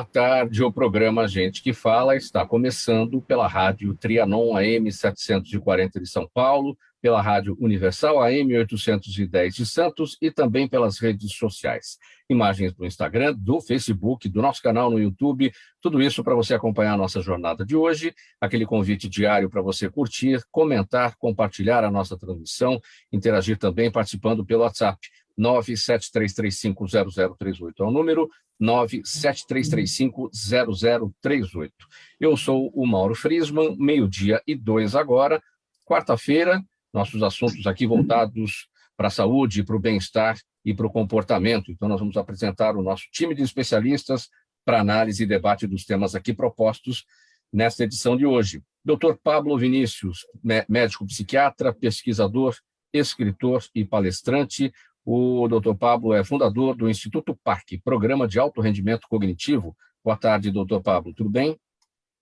tarde. O programa Gente que Fala está começando pela Rádio Trianon AM 740 de São Paulo, pela Rádio Universal AM 810 de Santos e também pelas redes sociais. Imagens do Instagram, do Facebook, do nosso canal no YouTube, tudo isso para você acompanhar a nossa jornada de hoje, aquele convite diário para você curtir, comentar, compartilhar a nossa transmissão, interagir também participando pelo WhatsApp. 973350038 é o número, 973350038. Eu sou o Mauro Friesman, 12:02 agora, quarta-feira, nossos assuntos aqui voltados para a saúde, para o bem-estar e para o comportamento. Então, nós vamos apresentar o nosso time de especialistas para análise e debate dos temas aqui propostos nesta edição de hoje. Dr. Pablo Vinícius, médico psiquiatra, pesquisador, escritor e palestrante. O Dr. Pablo é fundador do Instituto PARC, Programa de Alto Rendimento Cognitivo. Boa tarde, Dr. Pablo, tudo bem?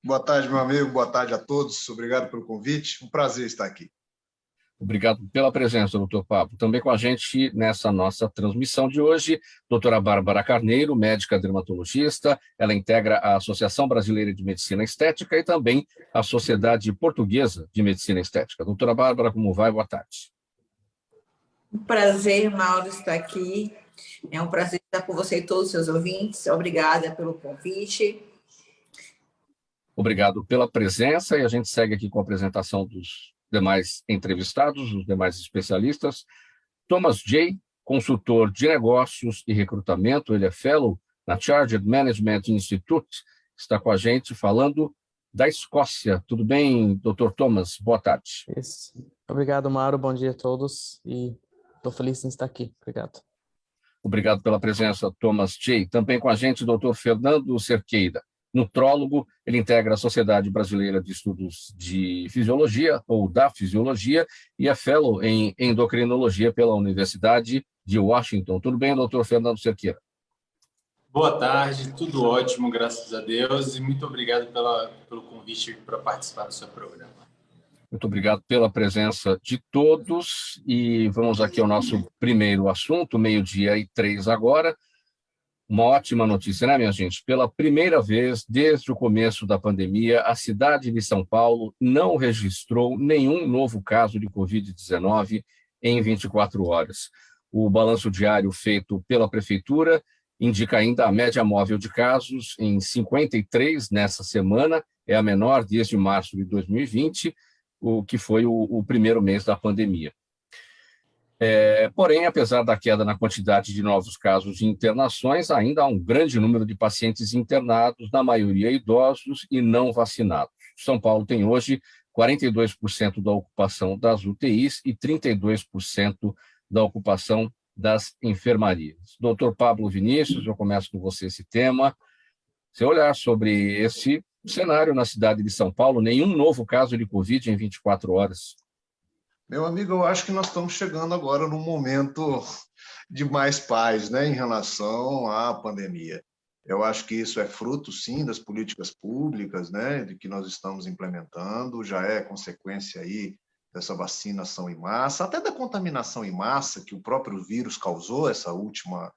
Boa tarde, meu amigo, boa tarde a todos. Obrigado pelo convite, um prazer estar aqui. Obrigado pela presença, Dr. Pablo. Também com a gente nessa nossa transmissão de hoje, doutora Bárbara Carneiro, médica dermatologista. Ela integra a Associação Brasileira de Medicina Estética e também a Sociedade Portuguesa de Medicina Estética. Doutora Bárbara, como vai? Boa tarde. Um prazer, Mauro, estar aqui. É um prazer estar com você e todos os seus ouvintes. Obrigada pelo convite. Obrigado pela presença e a gente segue aqui com a apresentação dos demais entrevistados, os demais especialistas. Thomas Jay, consultor de negócios e recrutamento, ele é fellow na Chartered Management Institute, está com a gente falando da Escócia. Tudo bem, Dr. Thomas? Boa tarde. Isso. Obrigado, Mauro. Bom dia a todos e estou feliz em estar aqui. Obrigado. Obrigado pela presença, Thomas Jay. Também com a gente, o Dr. Fernando Cerqueira, nutrólogo. Ele integra a Sociedade Brasileira de Estudos de Fisiologia, ou da Fisiologia, e é fellow em endocrinologia pela Universidade de Washington. Tudo bem, Dr. Fernando Cerqueira? Boa tarde, tudo ótimo, graças a Deus, e muito obrigado pelo convite para participar do seu programa. Muito obrigado pela presença de todos e vamos aqui ao nosso primeiro assunto, 12:03 agora. Uma ótima notícia, né, minha gente? Pela primeira vez desde o começo da pandemia, a cidade de São Paulo não registrou nenhum novo caso de Covid-19 em 24 horas. O balanço diário feito pela Prefeitura indica ainda a média móvel de casos em 53 nessa semana, é a menor desde março de 2020, o que foi o primeiro mês da pandemia. Porém, apesar da queda na quantidade de novos casos de internações, ainda há um grande número de pacientes internados, na maioria idosos e não vacinados. São Paulo tem hoje 42% da ocupação das UTIs e 32% da ocupação das enfermarias. Doutor Pablo Vinícius, eu começo com você esse tema. Seu olhar sobre esse cenário na cidade de São Paulo, nenhum novo caso de Covid em 24 horas. Meu amigo, eu acho que nós estamos chegando agora num momento de mais paz, né, em relação à pandemia. Eu acho que isso é fruto, sim, das políticas públicas, né, de que nós estamos implementando, já é consequência aí dessa vacinação em massa, até da contaminação em massa que o próprio vírus causou, essa última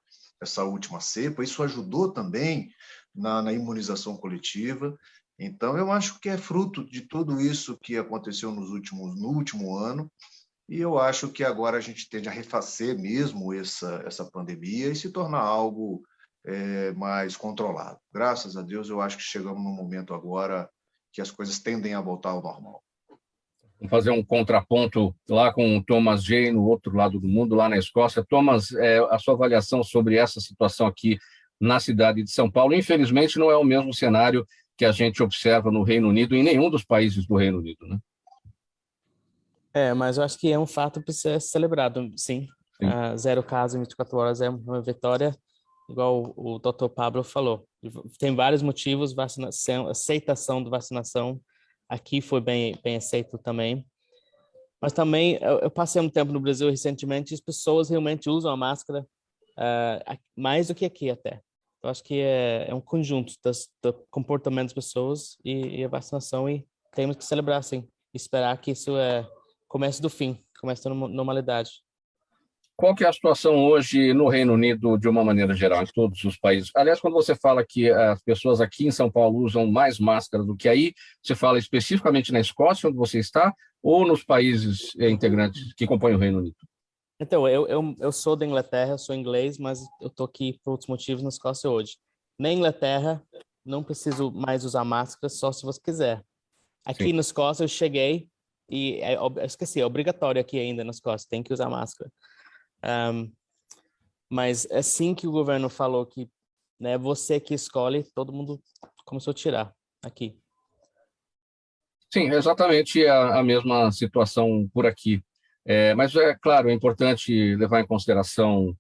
cepa. Isso ajudou também na imunização coletiva. Então, eu acho que é fruto de tudo isso que aconteceu no último ano, e eu acho que agora a gente tende a refazer mesmo essa pandemia e se tornar algo mais controlado. Graças a Deus, eu acho que chegamos num momento agora que as coisas tendem a voltar ao normal. Vamos fazer um contraponto lá com o Thomas Jay, no outro lado do mundo, lá na Escócia. Thomas, a sua avaliação sobre essa situação aqui na cidade de São Paulo, infelizmente não é o mesmo cenário que a gente observa no Reino Unido, em nenhum dos países do Reino Unido, né? Mas eu acho que é um fato para ser celebrado, sim. 0 casos em 24 horas é uma vitória, igual o Dr. Pablo falou. Tem vários motivos, vacinação, aceitação da vacinação, aqui foi bem aceito também. Mas também, eu passei um tempo no Brasil recentemente, e as pessoas realmente usam a máscara mais do que aqui até. Eu acho que é um conjunto do comportamento das pessoas e a vacinação, e temos que celebrar, sim, esperar que isso comece do fim, comece da normalidade. qual que é a situação hoje no Reino Unido de uma maneira geral, em todos os países? Aliás, quando você fala que as pessoas aqui em São Paulo usam mais máscara do que aí, você fala especificamente na Escócia, onde você está, ou nos países integrantes que compõem o Reino Unido? Então, eu sou da Inglaterra, sou inglês, mas eu tô aqui por outros motivos na Escócia hoje. Na Inglaterra, não preciso mais usar máscara, só se você quiser. Aqui Sim. na Escócia, eu cheguei e esqueci, é obrigatório aqui ainda na Escócia, tem que usar máscara. Mas assim que o governo falou que, né, você que escolhe, todo mundo começou a tirar aqui. Sim, exatamente a mesma situação por aqui. Mas, é claro, é importante levar em consideração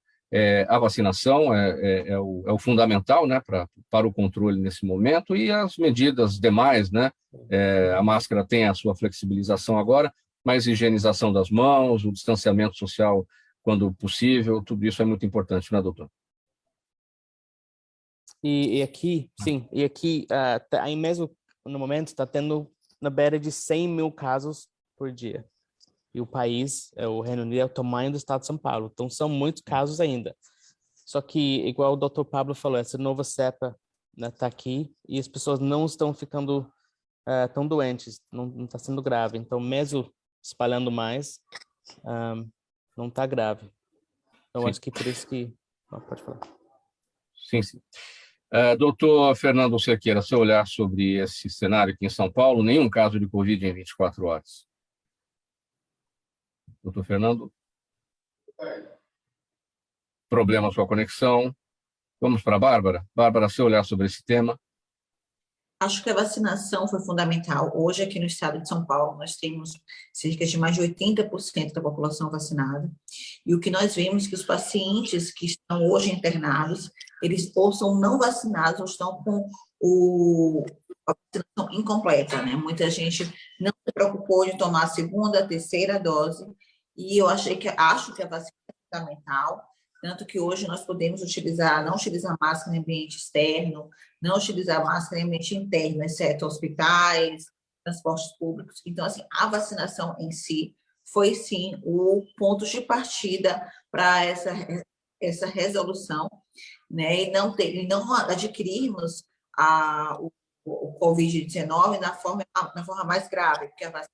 a vacinação, é o fundamental, né, para o controle nesse momento, e as medidas demais, né? A máscara tem a sua flexibilização agora, mas higienização das mãos, o distanciamento social quando possível, tudo isso é muito importante, né, doutor? E aqui, sim, aí mesmo no momento está tendo na beira de 100 mil casos por dia. E o país, o Reino Unido, é o tamanho do estado de São Paulo. Então, são muitos casos ainda. Só que, igual o Dr. Pablo falou, essa nova cepa, né, tá aqui e as pessoas não estão ficando tão doentes, não está sendo grave. Então, mesmo espalhando mais, não está grave. Então, Sim. acho que por isso que... pode falar. Sim, sim. Doutor Fernando Cerqueira, seu olhar sobre esse cenário aqui em São Paulo, nenhum caso de Covid em 24 horas. Doutor Fernando? Problemas com a conexão. Vamos para a Bárbara. Bárbara, seu olhar sobre esse tema. Acho que a vacinação foi fundamental. Hoje, aqui no estado de São Paulo, nós temos cerca de mais de 80% da população vacinada. E o que nós vemos é que os pacientes que estão hoje internados, eles ou são não vacinados ou estão com a vacinação incompleta, né? Muita gente não se preocupou de tomar a segunda, a terceira dose. E eu acho que a vacina é fundamental. Tanto que hoje nós podemos não utilizar máscara em ambiente externo, não utilizar máscara em ambiente interno, exceto hospitais, transportes públicos. Então, assim, a vacinação em si foi, sim, o ponto de partida para essa resolução, né? E não adquirirmos o Covid-19 na forma mais grave, porque a vacina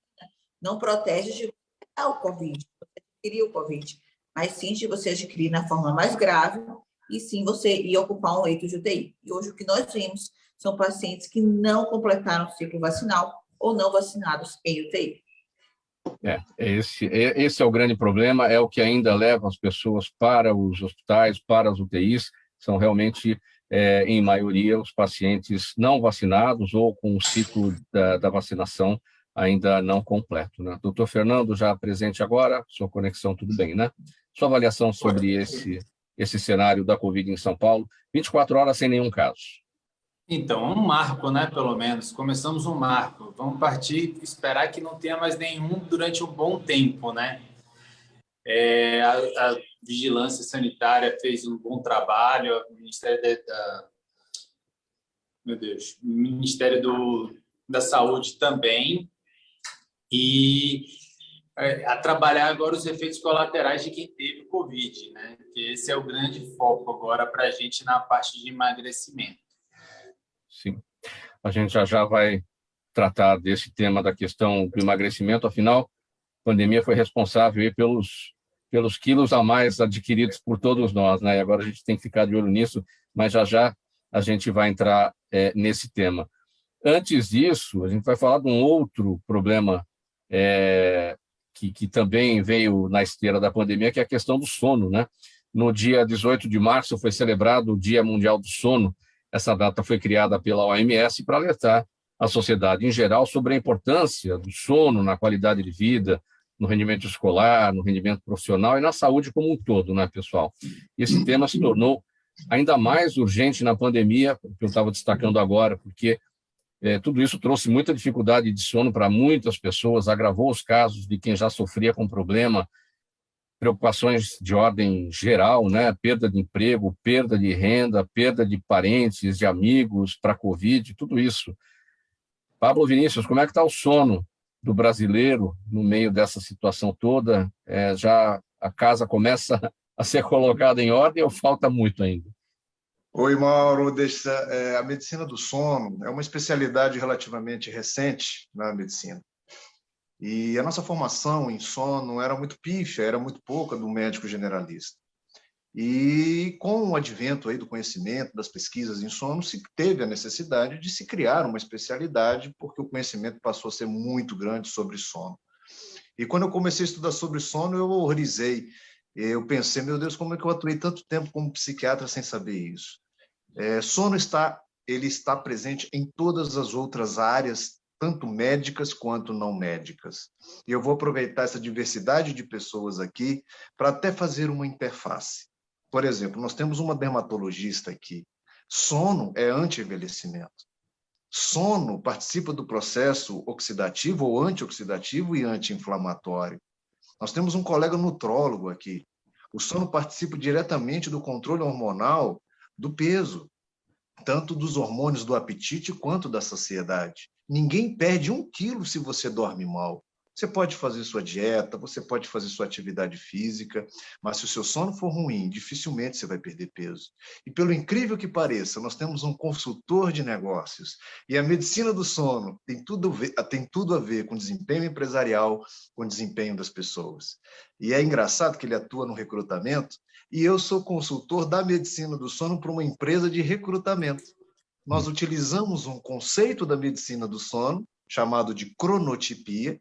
não protege de o Covid, você adquirir o Covid, mas sim de você adquirir na forma mais grave e sim você ir ocupar um leito de UTI. E hoje o que nós vimos são pacientes que não ciclo vacinal ou não vacinados em UTI. Esse é o grande problema, é o que ainda leva as pessoas para os hospitais, para as UTIs, são realmente, em maioria, os pacientes não vacinados ou com o ciclo da vacinação ainda não completo, né? Doutor Fernando, já presente agora, sua conexão tudo bem, né? Sua avaliação sobre esse cenário da Covid em São Paulo, 24 horas sem nenhum caso. Então, um marco, né, pelo menos. Começamos um marco. Vamos partir, esperar que não tenha mais nenhum durante um bom tempo, né? A Vigilância Sanitária fez um bom trabalho, o Ministério da Saúde também, e a trabalhar agora os efeitos colaterais de quem teve Covid, né? Que esse é o grande foco agora para a gente na parte de emagrecimento. Sim, a gente já vai tratar desse tema da questão do emagrecimento, afinal, a pandemia foi responsável aí pelos quilos a mais adquiridos por todos nós, né? E agora a gente tem que ficar de olho nisso, mas já a gente vai entrar nesse tema. Antes disso, a gente vai falar de um outro problema que também veio na esteira da pandemia, que é a questão do sono, né? No dia 18 de março foi celebrado o Dia Mundial do Sono. Essa data foi criada pela OMS para alertar a sociedade em geral sobre a importância do sono na qualidade de vida, no rendimento escolar, no rendimento profissional e na saúde como um todo, né, pessoal? Esse tema se tornou ainda mais urgente na pandemia, que eu estava destacando agora, porque tudo isso trouxe muita dificuldade de sono para muitas pessoas, agravou os casos de quem já sofria com problema, preocupações de ordem geral, né? Perda de emprego, perda de renda, perda de parentes, de amigos para a Covid, tudo isso. Pablo Vinícius, como é que está o sono do brasileiro no meio dessa situação toda? Já a casa começa a ser colocada em ordem ou falta muito ainda? Oi, Mauro. A medicina do sono é uma especialidade relativamente recente na medicina. E a nossa formação em sono era muito pífia, era muito pouca do médico generalista. E com o advento aí do conhecimento, das pesquisas em sono, se teve a necessidade de se criar uma especialidade, porque o conhecimento passou a ser muito grande sobre sono. E quando eu comecei a estudar sobre sono, eu horrorizei. Eu pensei, meu Deus, como é que eu atuei tanto tempo como psiquiatra sem saber isso? Sono ele está presente em todas as outras áreas, tanto médicas quanto não médicas. E eu vou aproveitar essa diversidade de pessoas aqui para até fazer uma interface. Por exemplo, nós temos uma dermatologista aqui. Sono é anti-envelhecimento. Sono participa do processo oxidativo ou antioxidativo e anti-inflamatório. Nós temos um colega nutrólogo aqui. O sono participa diretamente do controle hormonal do peso, tanto dos hormônios do apetite quanto da saciedade. Ninguém perde 1 quilo se você dorme mal. Você pode fazer sua dieta, você pode fazer sua atividade física, mas se o seu sono for ruim, dificilmente você vai perder peso. E pelo incrível que pareça, nós temos um consultor de negócios e a medicina do sono tem tudo a ver com desempenho empresarial, com desempenho das pessoas. E é engraçado que ele atua no recrutamento e eu sou consultor da medicina do sono para uma empresa de recrutamento. Nós utilizamos um conceito da medicina do sono chamado de cronotipia,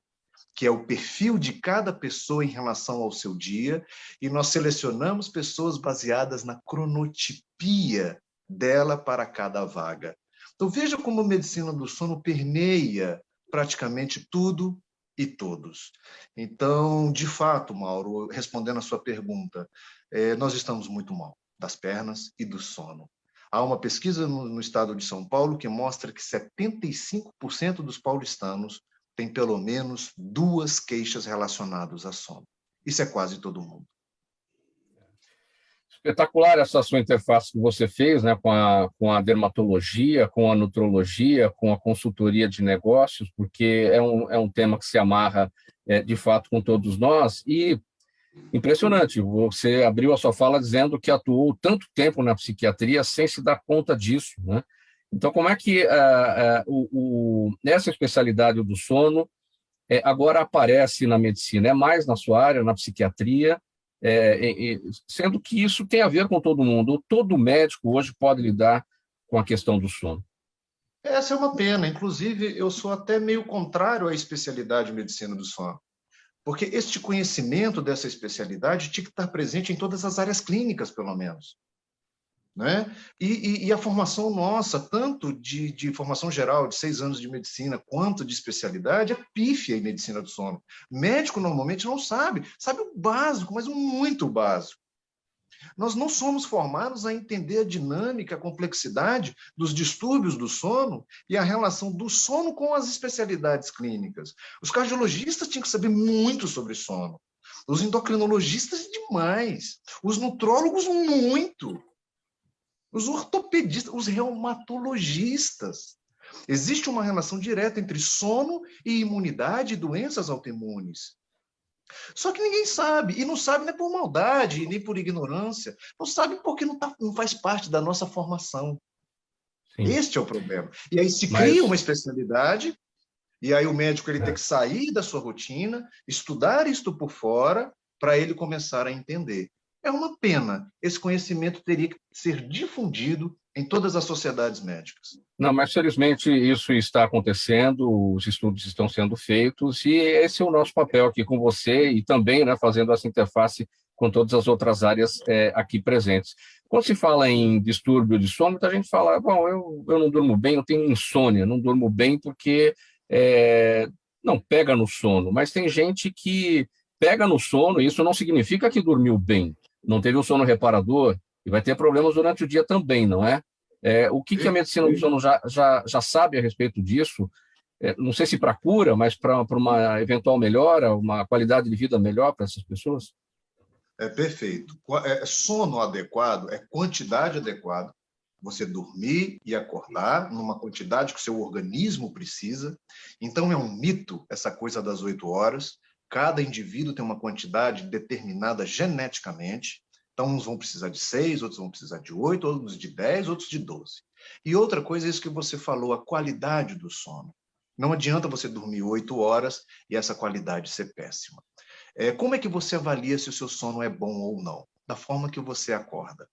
que é o perfil de cada pessoa em relação ao seu dia, e nós selecionamos pessoas baseadas na cronotipia dela para cada vaga. Então, veja como a medicina do sono permeia praticamente tudo e todos. Então, de fato, Mauro, respondendo a sua pergunta, nós estamos muito mal das pernas e do sono. Há uma pesquisa no estado de São Paulo que mostra que 75% dos paulistanos tem pelo menos 2 queixas relacionadas a sono. Isso é quase todo mundo. Espetacular essa sua interface que você fez, né, com a dermatologia, com a nutrologia, com a consultoria de negócios, porque é um tema que se amarra, de fato, com todos nós. E impressionante, você abriu a sua fala dizendo que atuou tanto tempo na psiquiatria sem se dar conta disso, né? Então, como é que essa especialidade do sono agora aparece na medicina? É mais na sua área, na psiquiatria, sendo que isso tem a ver com todo mundo. Todo médico hoje pode lidar com a questão do sono. Essa é uma pena. Inclusive, eu sou até meio contrário à especialidade de medicina do sono, porque este conhecimento dessa especialidade tinha que estar presente em todas as áreas clínicas, pelo menos. Né? E a formação nossa, tanto de formação geral, de 6 anos de medicina, quanto de especialidade, é pífia em medicina do sono. Médico normalmente não sabe o básico, mas muito básico. Nós não somos formados a entender a dinâmica, a complexidade dos distúrbios do sono e a relação do sono com as especialidades clínicas. Os cardiologistas tinham que saber muito sobre sono. Os endocrinologistas, demais. Os nutrólogos, muito. Os ortopedistas, os reumatologistas. Existe uma relação direta entre sono e imunidade e doenças autoimunes. Só que ninguém sabe, e não sabe nem por maldade, nem por ignorância. Não sabe porque não faz parte da nossa formação. Sim. Este é o problema. E aí se cria uma especialidade, e aí o médico ele tem que sair da sua rotina, estudar isto por fora, para ele começar a entender. É uma pena. Esse conhecimento teria que ser difundido em todas as sociedades médicas. Não, mas felizmente isso está acontecendo, os estudos estão sendo feitos, e esse é o nosso papel aqui com você e também, né, fazendo essa interface com todas as outras áreas aqui presentes. Quando se fala em distúrbio de sono, muita gente fala, bom, eu não durmo bem, eu tenho insônia, não durmo bem porque não pega no sono, mas tem gente que pega no sono e isso não significa que dormiu bem. Não teve um sono reparador e vai ter problemas durante o dia também, não é? O que a medicina do sono já sabe a respeito disso? Não sei se para cura, mas para uma eventual melhora, uma qualidade de vida melhor para essas pessoas? Perfeito. Sono adequado é quantidade adequada. Você dormir e acordar numa quantidade que o seu organismo precisa. Então, é um mito essa coisa das 8 horas. Cada indivíduo tem uma quantidade determinada geneticamente. Então, uns vão precisar de 6, outros vão precisar de 8, outros de 10, outros de 12. E outra coisa é isso que você falou, a qualidade do sono. Não adianta você dormir 8 horas e essa qualidade ser péssima. Como é que você avalia se o seu sono é bom ou não? Da forma que você acorda.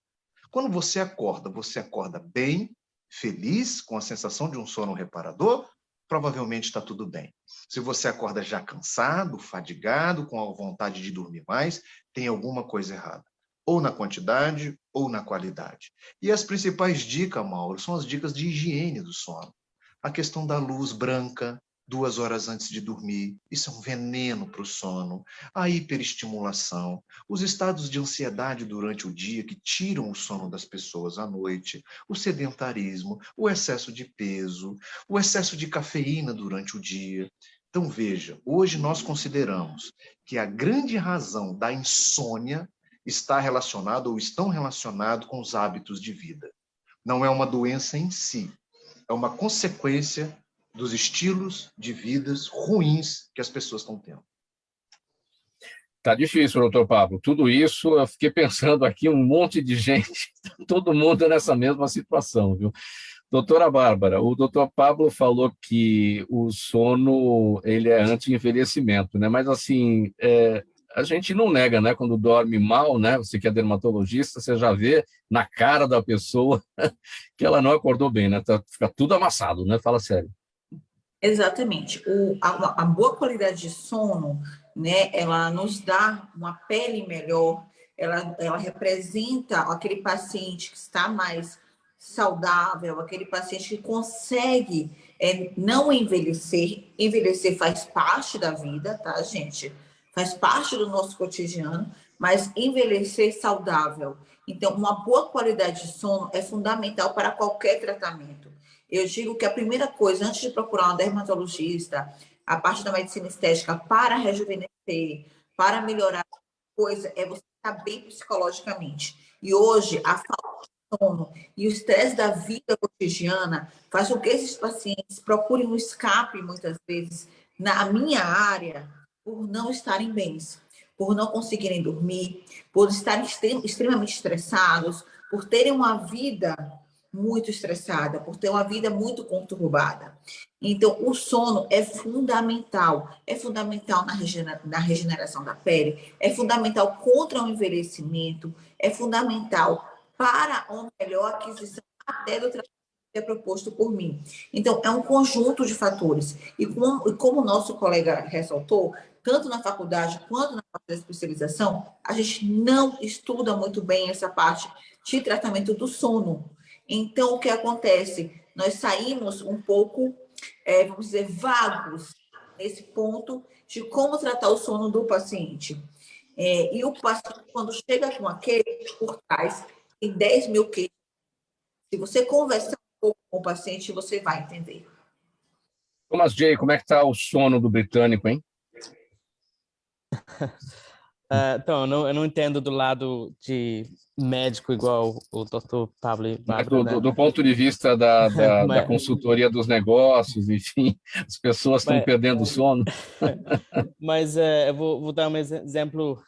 Quando você acorda bem, feliz, com a sensação de um sono reparador, provavelmente está tudo bem. Se você acorda já cansado, fadigado, com a vontade de dormir mais, tem alguma coisa errada. Ou na quantidade, ou na qualidade. E as principais dicas, Mauro, são as dicas de higiene do sono. A questão da luz branca, 2 horas antes de dormir, isso é um veneno para o sono. A hiperestimulação, os estados de ansiedade durante o dia que tiram o sono das pessoas à noite, o sedentarismo, o excesso de peso, o excesso de cafeína durante o dia. Então, veja, hoje nós consideramos que a grande razão da insônia está relacionado ou estão relacionados com os hábitos de vida. Não é uma doença em si, é uma consequência dos estilos de vidas ruins que as pessoas estão tendo. Tá difícil, doutor Pablo. Tudo isso, eu fiquei pensando aqui, um monte de gente, todo mundo nessa mesma situação, viu? Doutora Bárbara, o doutor Pablo falou que o sono ele é anti-envelhecimento, né? Mas, assim, a gente não nega, né? Quando dorme mal, né? Você que é dermatologista, você já vê na cara da pessoa que ela não acordou bem, né? Fica tudo amassado, né? Fala sério. Exatamente. A boa qualidade de sono, né, ela nos dá uma pele melhor, ela representa aquele paciente que está mais saudável, aquele paciente que consegue não envelhecer. Envelhecer faz parte da vida, tá, gente? Faz parte do nosso cotidiano, mas envelhecer saudável. Então, uma boa qualidade de sono é fundamental para qualquer tratamento. Eu digo que a primeira coisa, antes de procurar um dermatologista, a parte da medicina estética para rejuvenescer, para melhorar a coisa, é você estar bem psicologicamente. E hoje, a falta de sono e o estresse da vida cotidiana faz com que esses pacientes procurem um escape, muitas vezes, na minha área, por não estarem bens, por não conseguirem dormir, por estarem extremamente estressados, por terem uma vida muito estressada, por ter uma vida muito conturbada. Então, o sono é fundamental na regeneração da pele, é fundamental contra o envelhecimento, é fundamental para uma melhor aquisição até do tratamento que é proposto por mim. Então, é um conjunto de fatores. E como o nosso colega ressaltou, tanto na faculdade quanto na parte da especialização, a gente não estuda muito bem essa parte de tratamento do sono. Então, o que acontece? Nós saímos um pouco, vamos dizer, vagos nesse ponto de como tratar o sono do paciente. E o paciente, quando chega com aquele por trás, tem 10 mil queixas. Se você conversar um pouco com o paciente, você vai entender. Thomas J., como é que está o sono do britânico, hein? Então, eu não entendo do lado de médico igual o Dr. Pablo e Bárbara, do ponto de vista da consultoria dos negócios, enfim, as pessoas estão perdendo o sono. Mas eu vou dar um exemplo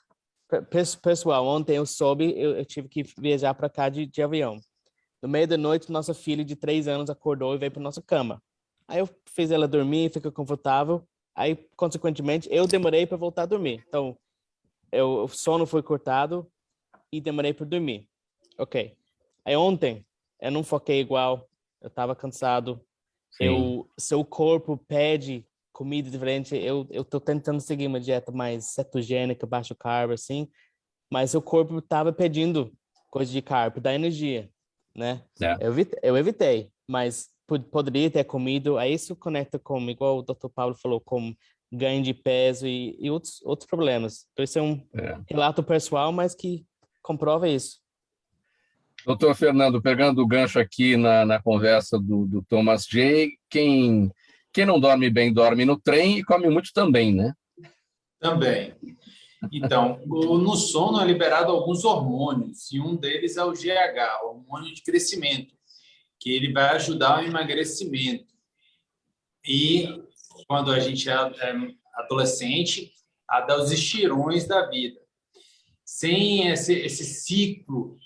pessoal. Ontem eu soube, eu tive que viajar para cá de avião. No meio da noite, nossa filha de 3 anos acordou e veio para nossa cama. Aí eu fiz ela dormir, ficou confortável. Aí, consequentemente, eu demorei para voltar a dormir. Então, o sono foi cortado e demorei para dormir. Ok. Aí ontem, eu não foquei igual, eu estava cansado. Seu corpo pede comida diferente. Eu estou tentando seguir uma dieta mais cetogênica, baixo carbo, assim. Mas o corpo estava pedindo coisa de carbo, da energia, né? Eu evitei, mas poderia ter comido. Aí isso conecta com, igual o Dr. Pablo falou, com ganho de peso e outros problemas. Então, isso é um relato pessoal, mas que comprova isso. Doutor Fernando, pegando o gancho aqui na conversa do Thomas J., quem não dorme bem, dorme no trem e come muito também, né? Também. Então, no sono é liberado alguns hormônios, e um deles é o GH, o hormônio de crescimento, que ele vai ajudar o emagrecimento. E quando a gente é adolescente, a dar os estirões da vida. Sem esse ciclo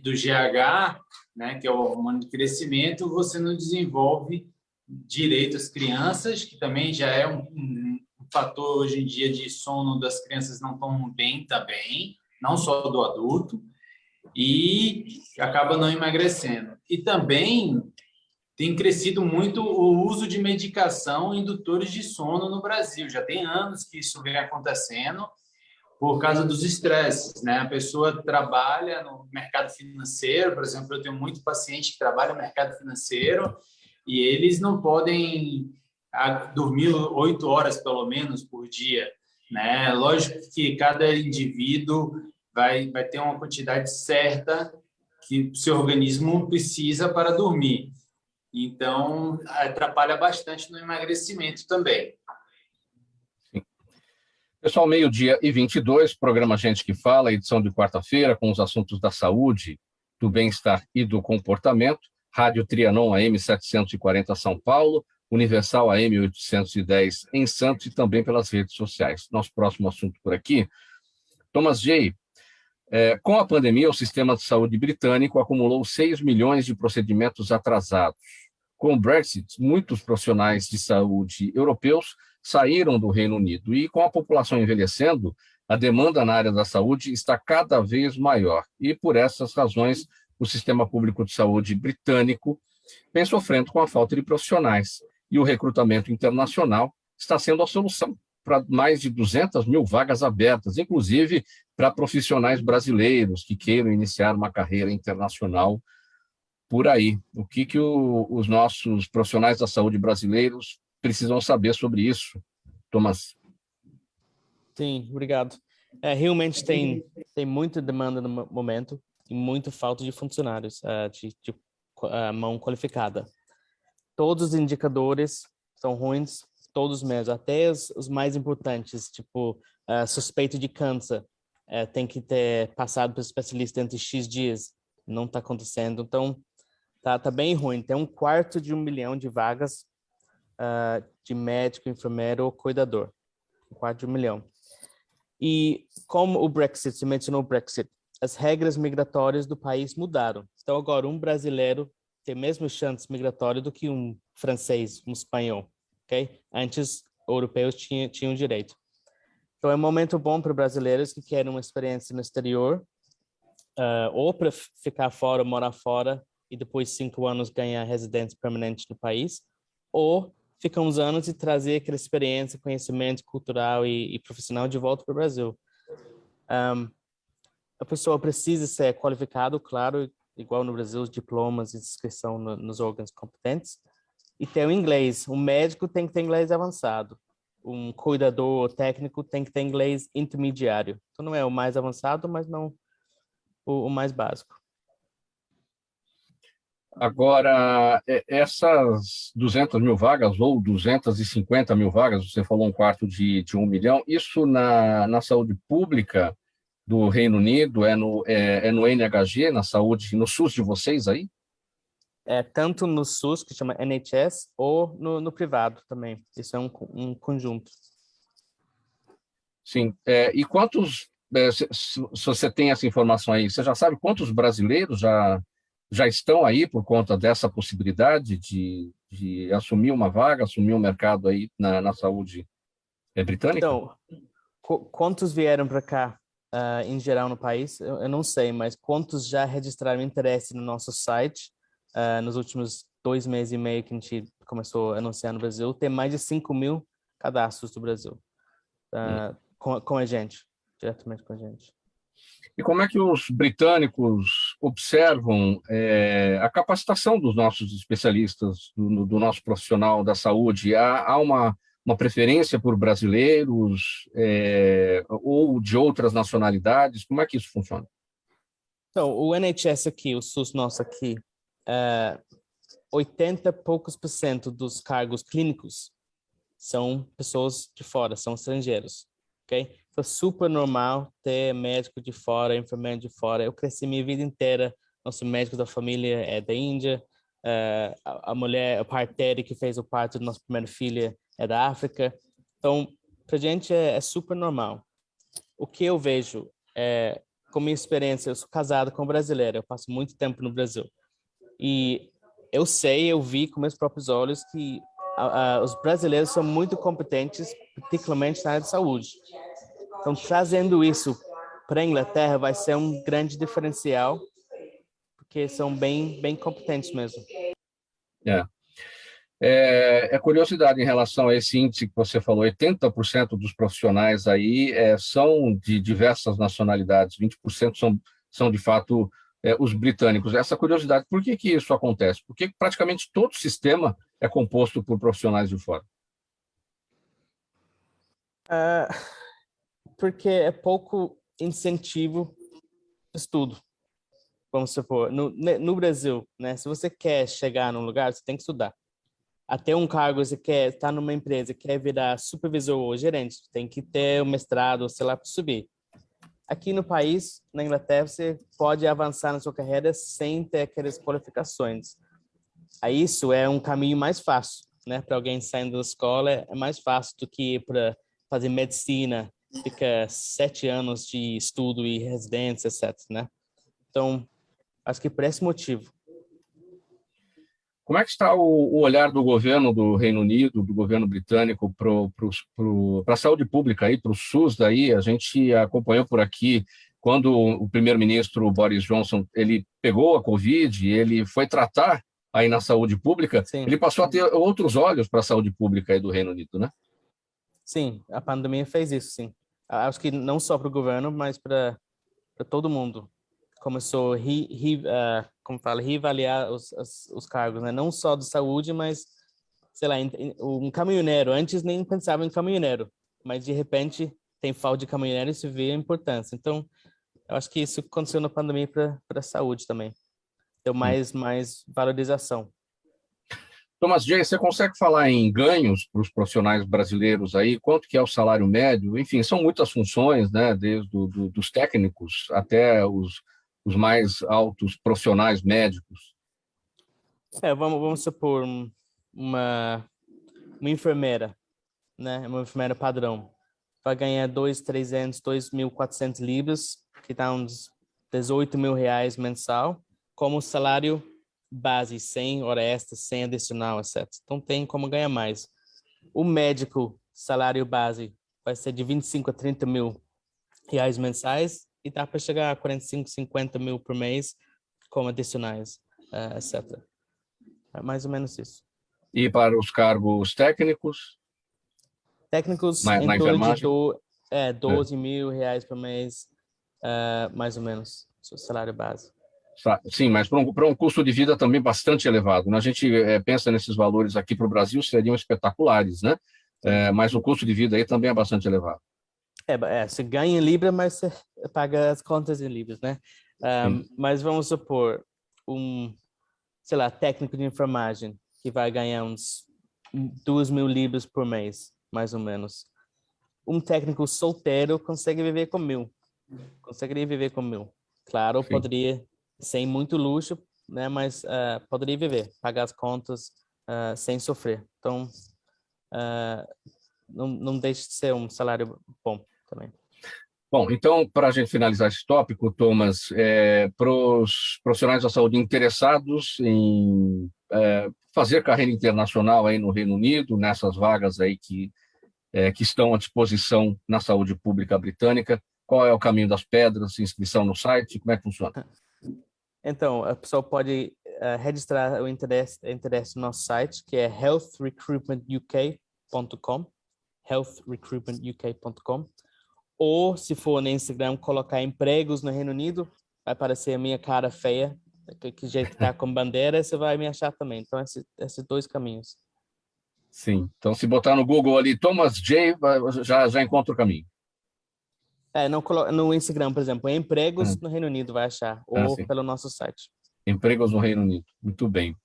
do GH, né, que é o hormônio do crescimento, você não desenvolve direito às crianças, que também já é um fator hoje em dia de sono das crianças não tão bem também, não só do adulto, e acaba não emagrecendo. E também tem crescido muito o uso de medicação indutores de sono no Brasil. Já tem anos que isso vem acontecendo por causa dos estresses, né? A pessoa trabalha no mercado financeiro, por exemplo, eu tenho muito paciente que trabalha no mercado financeiro e eles não podem dormir 8 horas, pelo menos, por dia, né? Lógico que cada indivíduo vai ter uma quantidade certa que o seu organismo precisa para dormir. Então, atrapalha bastante no emagrecimento também. Pessoal, 12:22, programa Gente que Fala, edição de quarta-feira, com os assuntos da saúde, do bem-estar e do comportamento. Rádio Trianon AM 740 São Paulo, Universal AM 810 em Santos e também pelas redes sociais. Nosso próximo assunto por aqui. Thomas J. Com a pandemia, o sistema de saúde britânico acumulou 6 milhões de procedimentos atrasados. Com o Brexit, muitos profissionais de saúde europeus saíram do Reino Unido e, com a população envelhecendo, a demanda na área da saúde está cada vez maior. E, por essas razões, o sistema público de saúde britânico vem sofrendo com a falta de profissionais. E o recrutamento internacional está sendo a solução para mais de 200 mil vagas abertas, inclusive para profissionais brasileiros que queiram iniciar uma carreira internacional por aí. O que os nossos profissionais da saúde brasileiros precisam saber sobre isso, Thomas? Sim, obrigado. Realmente tem muita demanda no momento e muita falta de funcionários, de mão qualificada. Todos os indicadores são ruins, todos mesmo, até os mais importantes, tipo suspeito de câncer, tem que ter passado para o especialista entre X dias, não está acontecendo, então tá bem ruim. Tem 1/4 milhão de vagas de médico, enfermeiro ou cuidador, 1/4 milhão. E como o Brexit, você mencionou o Brexit, as regras migratórias do país mudaram. Então agora um brasileiro tem mesmo chance migratória do que um francês, um espanhol, ok? Antes, europeus tinham direito. Então é um momento bom para brasileiros que querem uma experiência no exterior, ou para ficar fora, morar fora, e depois 5 anos ganhar residência permanente no país, ou ficar uns anos e trazer aquela experiência, conhecimento cultural e profissional de volta para o Brasil. A pessoa precisa ser qualificada, claro, igual no Brasil, os diplomas e inscrição nos órgãos competentes, e ter o inglês. Um médico tem que ter inglês avançado. Um cuidador técnico tem que ter inglês intermediário. Então não é o mais avançado, mas não o mais básico. Agora, essas 200 mil vagas ou 250 mil vagas, você falou 1/4 de 1 milhão, isso na saúde pública do Reino Unido, é no NHG, na saúde, no SUS de vocês aí? Tanto no SUS, que chama NHS, ou no privado também. Isso é um conjunto. Sim. E quantos, se você tem essa informação aí, você já sabe quantos brasileiros já estão aí por conta dessa possibilidade de assumir uma vaga, assumir um mercado aí na saúde britânica? Então, quantos vieram para cá, em geral, no país? Eu não sei, mas quantos já registraram interesse no nosso site nos últimos 2 meses e meio que a gente começou a anunciar no Brasil? Tem mais de 5 mil cadastros do Brasil com a gente, diretamente com a gente. E como é que os britânicos observam a capacitação dos nossos especialistas, do nosso profissional da saúde? Há uma preferência por brasileiros ou de outras nacionalidades? Como é que isso funciona? Então, o NHS aqui, o SUS nosso aqui, 80 e poucos % dos cargos clínicos são pessoas de fora, são estrangeiros, ok? Então, super normal ter médico de fora, enfermeiro de fora. Eu cresci minha vida inteira, nosso médico da família é da Índia, a mulher, a parteira que fez o parto da nossa primeira filha é da África. Então, para a gente é super normal. O que eu vejo com minha experiência, eu sou casado com um brasileiro, eu passo muito tempo no Brasil. E eu vi com meus próprios olhos que os brasileiros são muito competentes, particularmente na área de saúde. Então, trazendo isso para a Inglaterra vai ser um grande diferencial, porque são bem competentes mesmo. Curiosidade em relação a esse índice que você falou, 80% dos profissionais aí são de diversas nacionalidades, 20% são de fato os britânicos. Essa curiosidade, por que isso acontece? Porque praticamente todo o sistema é composto por profissionais de fora. Porque é pouco incentivo de estudo. Vamos supor, no Brasil, né? Se você quer chegar num lugar, você tem que estudar. Até um cargo, você quer estar numa empresa, quer virar supervisor ou gerente, tem que ter um mestrado, sei lá, para subir. Aqui no país, na Inglaterra, você pode avançar na sua carreira sem ter aquelas qualificações. Aí isso é um caminho mais fácil, né? Para alguém saindo da escola, é mais fácil do que para fazer medicina, fica 7 anos de estudo e residência, etc, né? Então, acho que por esse motivo. Como é que está o olhar do governo do Reino Unido, do governo britânico para a saúde pública, para o SUS? Daí a gente acompanhou por aqui quando o primeiro-ministro Boris Johnson ele pegou a Covid, ele foi tratar aí na saúde pública, Sim. Ele passou a ter outros olhos para a saúde pública aí do Reino Unido, né? Sim, a pandemia fez isso, sim. Acho que não só para o governo, mas para todo mundo. Começou a reavaliar os cargos, né? Não só de saúde, mas, sei lá, um caminhoneiro. Antes nem pensava em caminhoneiro, mas de repente tem falta de caminhoneiro e se vê a importância. Então, eu acho que isso aconteceu na pandemia para a saúde também. Deu mais valorização. Thomas J., você consegue falar em ganhos para os profissionais brasileiros aí? Quanto que é o salário médio? Enfim, são muitas funções, né? Desde dos técnicos até os mais altos profissionais médicos. Vamos supor uma enfermeira, né? Uma enfermeira padrão. Vai ganhar 2.300, 2.400 libras, que dá uns 18 mil reais mensal, como salário base, sem hora extra, sem adicional, etc. Então tem como ganhar mais. O médico, salário base, vai ser de 25 a 30 mil reais mensais e dá para chegar a 45, 50 mil por mês como adicionais, etc. É mais ou menos isso. E para os cargos técnicos? Técnicos na em torno enfermagem? de 12 mil reais por mês, mais ou menos, o salário base. Sim, mas para um custo de vida também bastante elevado, né? A gente pensa nesses valores aqui para o Brasil, seriam espetaculares, né? Mas o custo de vida aí também é bastante elevado. Você ganha em libra, mas você paga as contas em libras, né? Mas vamos supor sei lá, técnico de enfermagem que vai ganhar uns 2 mil libras por mês, mais ou menos. Um técnico solteiro consegue viver com 1.000. Conseguiria viver com 1.000. Claro, Sim. Poderia, sem muito luxo, né? Mas poderia viver, pagar as contas sem sofrer. Então, não deixa de ser um salário bom também. Bom, então, para a gente finalizar esse tópico, Thomas, para os profissionais da saúde interessados em fazer carreira internacional aí no Reino Unido, nessas vagas aí que estão à disposição na saúde pública britânica, qual é o caminho das pedras, inscrição no site, como é que funciona? Então, a pessoa pode registrar o interesse no nosso site, que é healthrecruitmentuk.com, healthrecruitmentuk.com. Ou, se for no Instagram, colocar empregos no Reino Unido, vai aparecer a minha cara feia, que jeito que tá com bandeira, você vai me achar também. Então, esses 2 caminhos. Sim, então se botar no Google ali, Thomas J., já encontra o caminho. No Instagram, por exemplo, empregos no Reino Unido vai achar, ou sim. pelo nosso site. Empregos no Reino Unido, muito bem.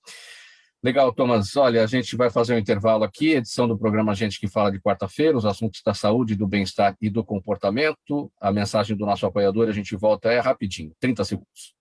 Legal, Thomas. Olha, a gente vai fazer um intervalo aqui, edição do programa Gente que Fala de quarta-feira, os assuntos da saúde, do bem-estar e do comportamento. A mensagem do nosso apoiador, a gente volta rapidinho, 30 segundos.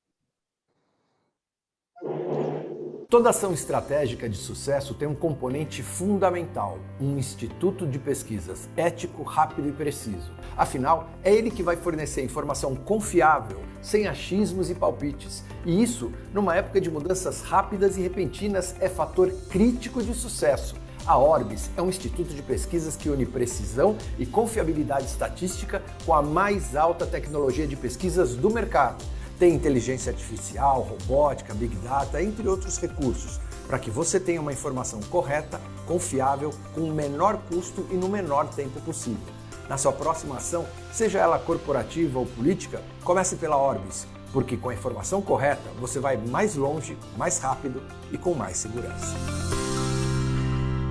Toda ação estratégica de sucesso tem um componente fundamental, um instituto de pesquisas ético, rápido e preciso. Afinal, é ele que vai fornecer informação confiável, sem achismos e palpites. E isso, numa época de mudanças rápidas e repentinas, é fator crítico de sucesso. A Orbis é um instituto de pesquisas que une precisão e confiabilidade estatística com a mais alta tecnologia de pesquisas do mercado. Tem inteligência artificial, robótica, big data, entre outros recursos, para que você tenha uma informação correta, confiável, com o menor custo e no menor tempo possível. Na sua próxima ação, seja ela corporativa ou política, comece pela Orbis, porque com a informação correta você vai mais longe, mais rápido e com mais segurança.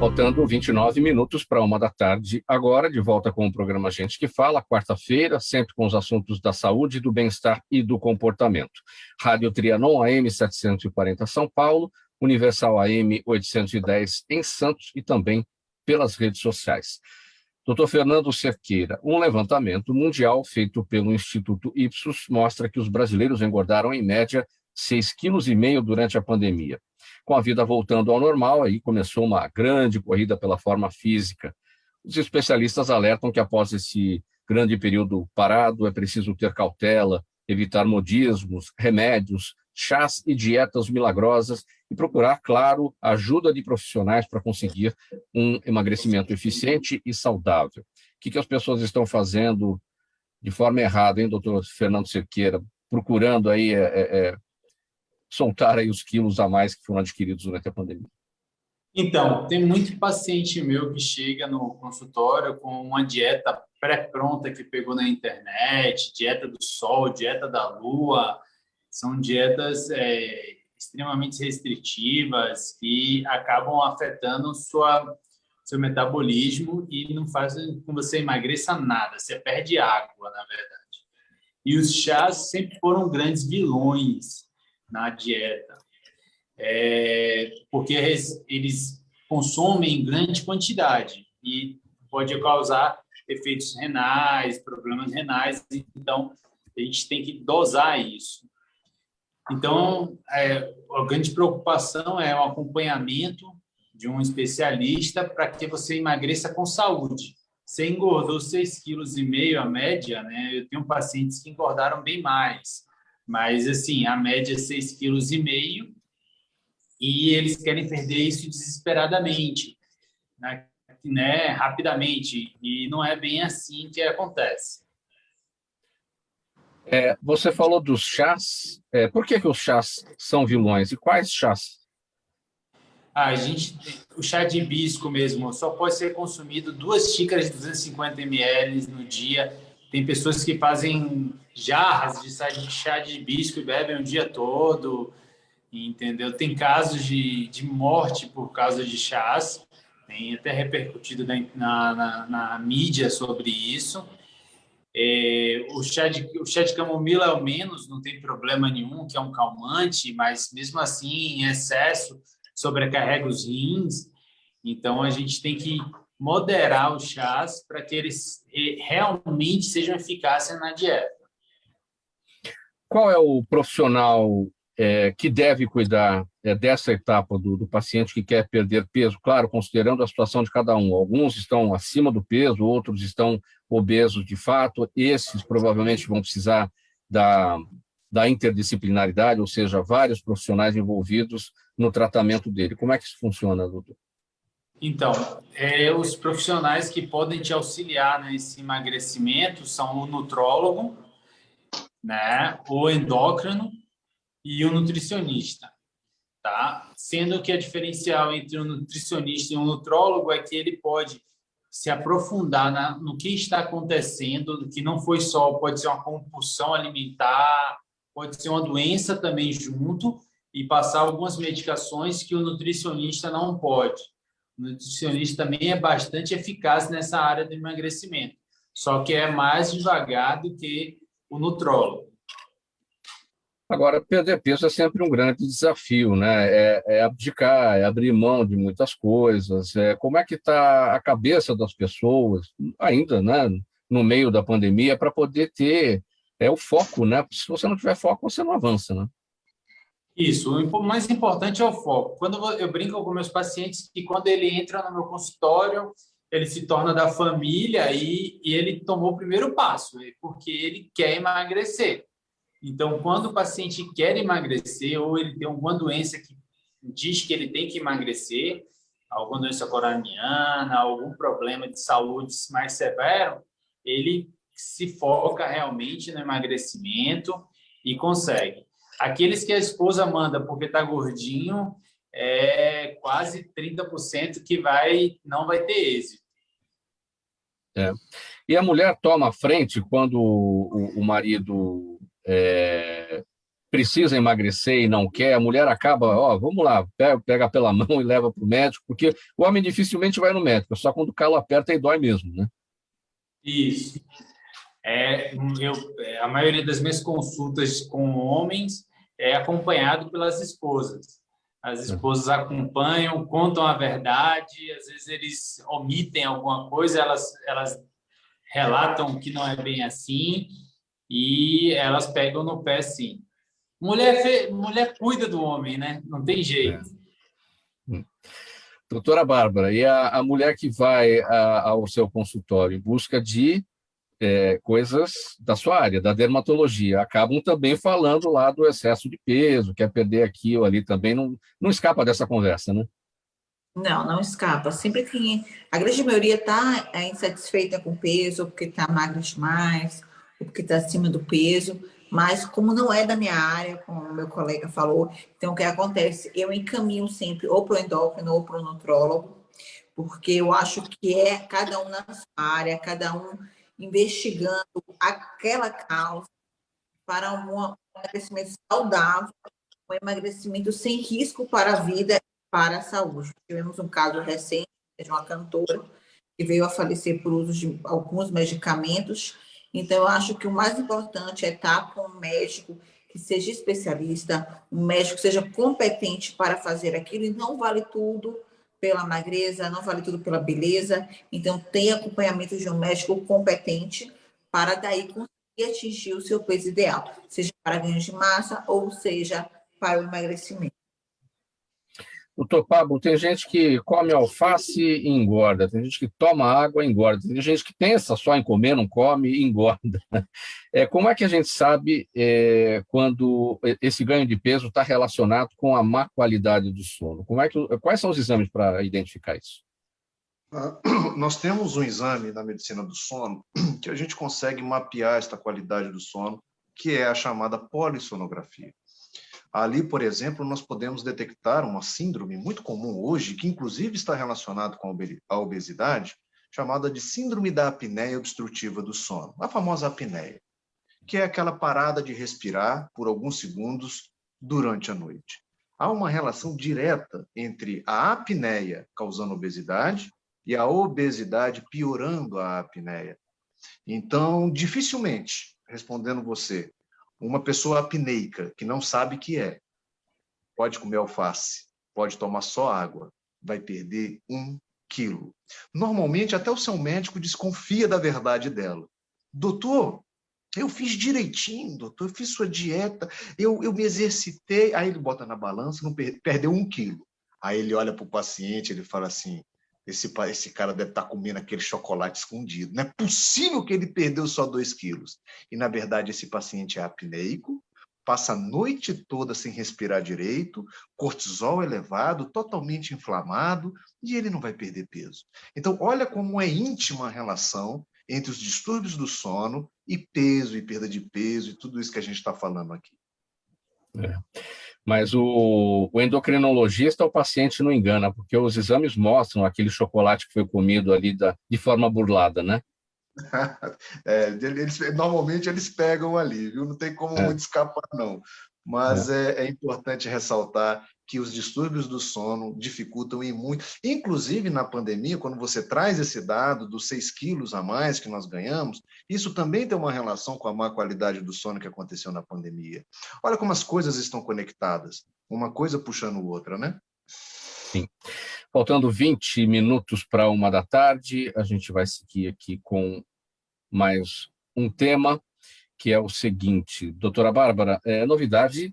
Faltando 29 minutos para 1 da tarde, agora de volta com o programa Gente que Fala, quarta-feira, sempre com os assuntos da saúde, do bem-estar e do comportamento. Rádio Trianon AM 740 São Paulo, Universal AM 810 em Santos e também pelas redes sociais. Dr. Fernando Cerqueira, um levantamento mundial feito pelo Instituto Ipsos mostra que os brasileiros engordaram em média 6,5 kg durante a pandemia. Com a vida voltando ao normal, aí começou uma grande corrida pela forma física. Os especialistas alertam que após esse grande período parado, é preciso ter cautela, evitar modismos, remédios, chás e dietas milagrosas e procurar, claro, a ajuda de profissionais para conseguir um emagrecimento eficiente e saudável. O que as pessoas estão fazendo de forma errada, hein, doutor Fernando Cerqueira? Procurando aí soltar aí os quilos a mais que foram adquiridos durante a pandemia. Então, tem muito paciente meu que chega no consultório com uma dieta pré-pronta que pegou na internet, dieta do sol, dieta da lua. São dietas extremamente restritivas que acabam afetando seu metabolismo e não fazem com que você emagreça nada, você perde água, na verdade. E os chás sempre foram grandes vilões na dieta, porque eles consomem em grande quantidade e pode causar efeitos renais, problemas renais, então a gente tem que dosar isso. Então, a grande preocupação é o acompanhamento de um especialista para que você emagreça com saúde. Você engordou 6,5 kg a média, né? Eu tenho pacientes que engordaram bem mais, mas assim, a média é 6,5 kg e eles querem perder isso desesperadamente, né? Rapidamente, e não é bem assim que acontece. Você falou dos chás. Por que os chás são vilões? E quais chás? O chá de hibisco mesmo só pode ser consumido 2 xícaras de 250 ml no dia. Tem pessoas que fazem jarras de chá de hibisco e bebem o dia todo, entendeu? Tem casos de morte por causa de chás, tem até repercutido na mídia sobre isso. O chá de camomila ao menos não tem problema nenhum, que é um calmante, mas mesmo assim, em excesso, sobrecarrega os rins. Então, a gente tem que moderar os chás para que eles realmente sejam eficazes na dieta. Qual é o profissional que deve cuidar dessa etapa do paciente que quer perder peso? Claro, considerando a situação de cada um. Alguns estão acima do peso, outros estão obesos de fato. Esses provavelmente vão precisar da interdisciplinaridade, ou seja, vários profissionais envolvidos no tratamento dele. Como é que isso funciona, doutor? Então, os profissionais que podem te auxiliar nesse emagrecimento são o nutrólogo, né, o endócrino e o nutricionista, tá? Sendo que a diferencial entre o nutricionista e o nutrólogo é que ele pode se aprofundar no que está acontecendo, que não foi só, pode ser uma compulsão alimentar, pode ser uma doença também junto, e passar algumas medicações que o nutricionista não pode. O nutricionista também é bastante eficaz nessa área do emagrecimento, só que é mais devagar do que o nutrólogo. Agora, perder peso é sempre um grande desafio, né? Abdicar, abrir mão de muitas coisas. Como é que está a cabeça das pessoas, ainda, né, no meio da pandemia, para poder ter o foco, né? Se você não tiver foco, você não avança, né? Isso, o mais importante é o foco. Quando eu brinco com meus pacientes que quando ele entra no meu consultório, ele se torna da família e ele tomou o primeiro passo, porque ele quer emagrecer. Então, quando o paciente quer emagrecer ou ele tem alguma doença que diz que ele tem que emagrecer, alguma doença coroniana, algum problema de saúde mais severo, ele se foca realmente no emagrecimento e consegue. Aqueles que a esposa manda porque está gordinho, é quase 30% que não vai ter êxito. É. E a mulher toma a frente quando o marido precisa emagrecer e não quer, a mulher acaba, vamos lá, pega pela mão e leva para o médico, porque o homem dificilmente vai no médico, só quando o calo aperta e dói mesmo, né? Isso. A maioria das minhas consultas com homens é acompanhado pelas esposas. As esposas acompanham, contam a verdade, às vezes eles omitem alguma coisa, elas relatam que não é bem assim e elas pegam no pé, sim. Mulher cuida do homem, né? Não tem jeito. Doutora Bárbara, e a mulher que vai ao seu consultório em busca de coisas da sua área, da dermatologia, acabam também falando lá do excesso de peso, quer perder aqui ou ali também, não escapa dessa conversa, né? Não escapa. Sempre tem. A grande maioria está insatisfeita com o peso, ou porque está magro demais, ou porque está acima do peso. Mas, como não é da minha área, como o meu colega falou, então o que acontece? Eu encaminho sempre ou para o endócrino ou para o nutrólogo, porque eu acho que é cada um na sua área, cada um investigando aquela causa para um emagrecimento saudável, um emagrecimento sem risco para a vida e para a saúde. Tivemos um caso recente de uma cantora que veio a falecer por uso de alguns medicamentos. Então, eu acho que o mais importante é estar com um médico que seja especialista, um médico que seja competente para fazer aquilo, e não vale tudo pela magreza, não vale tudo pela beleza. Então, tem acompanhamento de um médico competente para daí conseguir atingir o seu peso ideal, seja para ganho de massa ou seja para o emagrecimento. Doutor Pablo, tem gente que come alface e engorda, tem gente que toma água e engorda, tem gente que pensa só em comer, não come e engorda. Como é que a gente sabe quando esse ganho de peso está relacionado com a má qualidade do sono? Quais são os exames para identificar isso? Nós temos um exame na medicina do sono que a gente consegue mapear esta qualidade do sono, que é a chamada polissonografia. Ali, por exemplo, nós podemos detectar uma síndrome muito comum hoje, que inclusive está relacionada com a obesidade, chamada de síndrome da apneia obstrutiva do sono, a famosa apneia, que é aquela parada de respirar por alguns segundos durante a noite. Há uma relação direta entre a apneia causando obesidade e a obesidade piorando a apneia. Então, dificilmente, respondendo você, uma pessoa apneica, que não sabe o que é, pode comer alface, pode tomar só água, vai perder 1 quilo. Normalmente, até o seu médico desconfia da verdade dela. Doutor, eu fiz direitinho, doutor, eu fiz sua dieta, eu me exercitei. Aí ele bota na balança, não perdeu 1 quilo. Aí ele olha para o paciente, ele fala assim, esse cara deve estar comendo aquele chocolate escondido. Não é possível que ele perdeu só 2 quilos. E, na verdade, esse paciente é apneico, passa a noite toda sem respirar direito, cortisol elevado, totalmente inflamado, e ele não vai perder peso. Então, olha como é íntima a relação entre os distúrbios do sono e peso, e perda de peso, e tudo isso que a gente está falando aqui. Mas o endocrinologista, o paciente não engana, porque os exames mostram aquele chocolate que foi comido ali de forma burlada, né? Normalmente eles pegam ali, viu? Não tem como muito escapar, não. Mas é importante ressaltar que os distúrbios do sono dificultam e muito. Inclusive, na pandemia, quando você traz esse dado dos 6 quilos a mais que nós ganhamos, isso também tem uma relação com a má qualidade do sono que aconteceu na pandemia. Olha como as coisas estão conectadas, uma coisa puxando outra, né? Sim. Faltando 20 minutos para 13h, a gente vai seguir aqui com mais um tema, que é o seguinte. Doutora Bárbara, novidade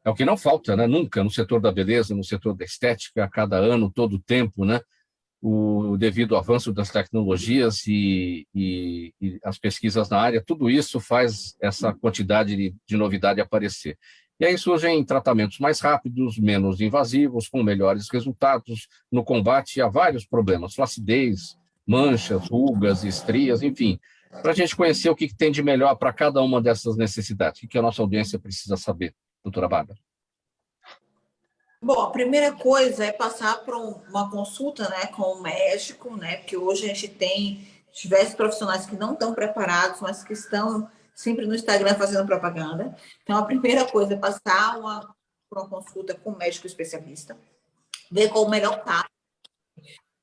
É o que não falta, né? Nunca, no setor da beleza, no setor da estética, a cada ano, todo o tempo, né? Devido ao avanço das tecnologias e as pesquisas na área, tudo isso faz essa quantidade de novidade aparecer. E aí surgem tratamentos mais rápidos, menos invasivos, com melhores resultados no combate a vários problemas, flacidez, manchas, rugas, estrias, enfim, para a gente conhecer o que tem de melhor para cada uma dessas necessidades, o que a nossa audiência precisa saber, doutora Bárbara. Bom, a primeira coisa é passar por uma consulta, né, com o médico, né, porque hoje a gente tem diversos profissionais que não estão preparados, mas que estão sempre no Instagram fazendo propaganda. Então, a primeira coisa é passar por uma consulta com o médico especialista, ver qual o melhor caso.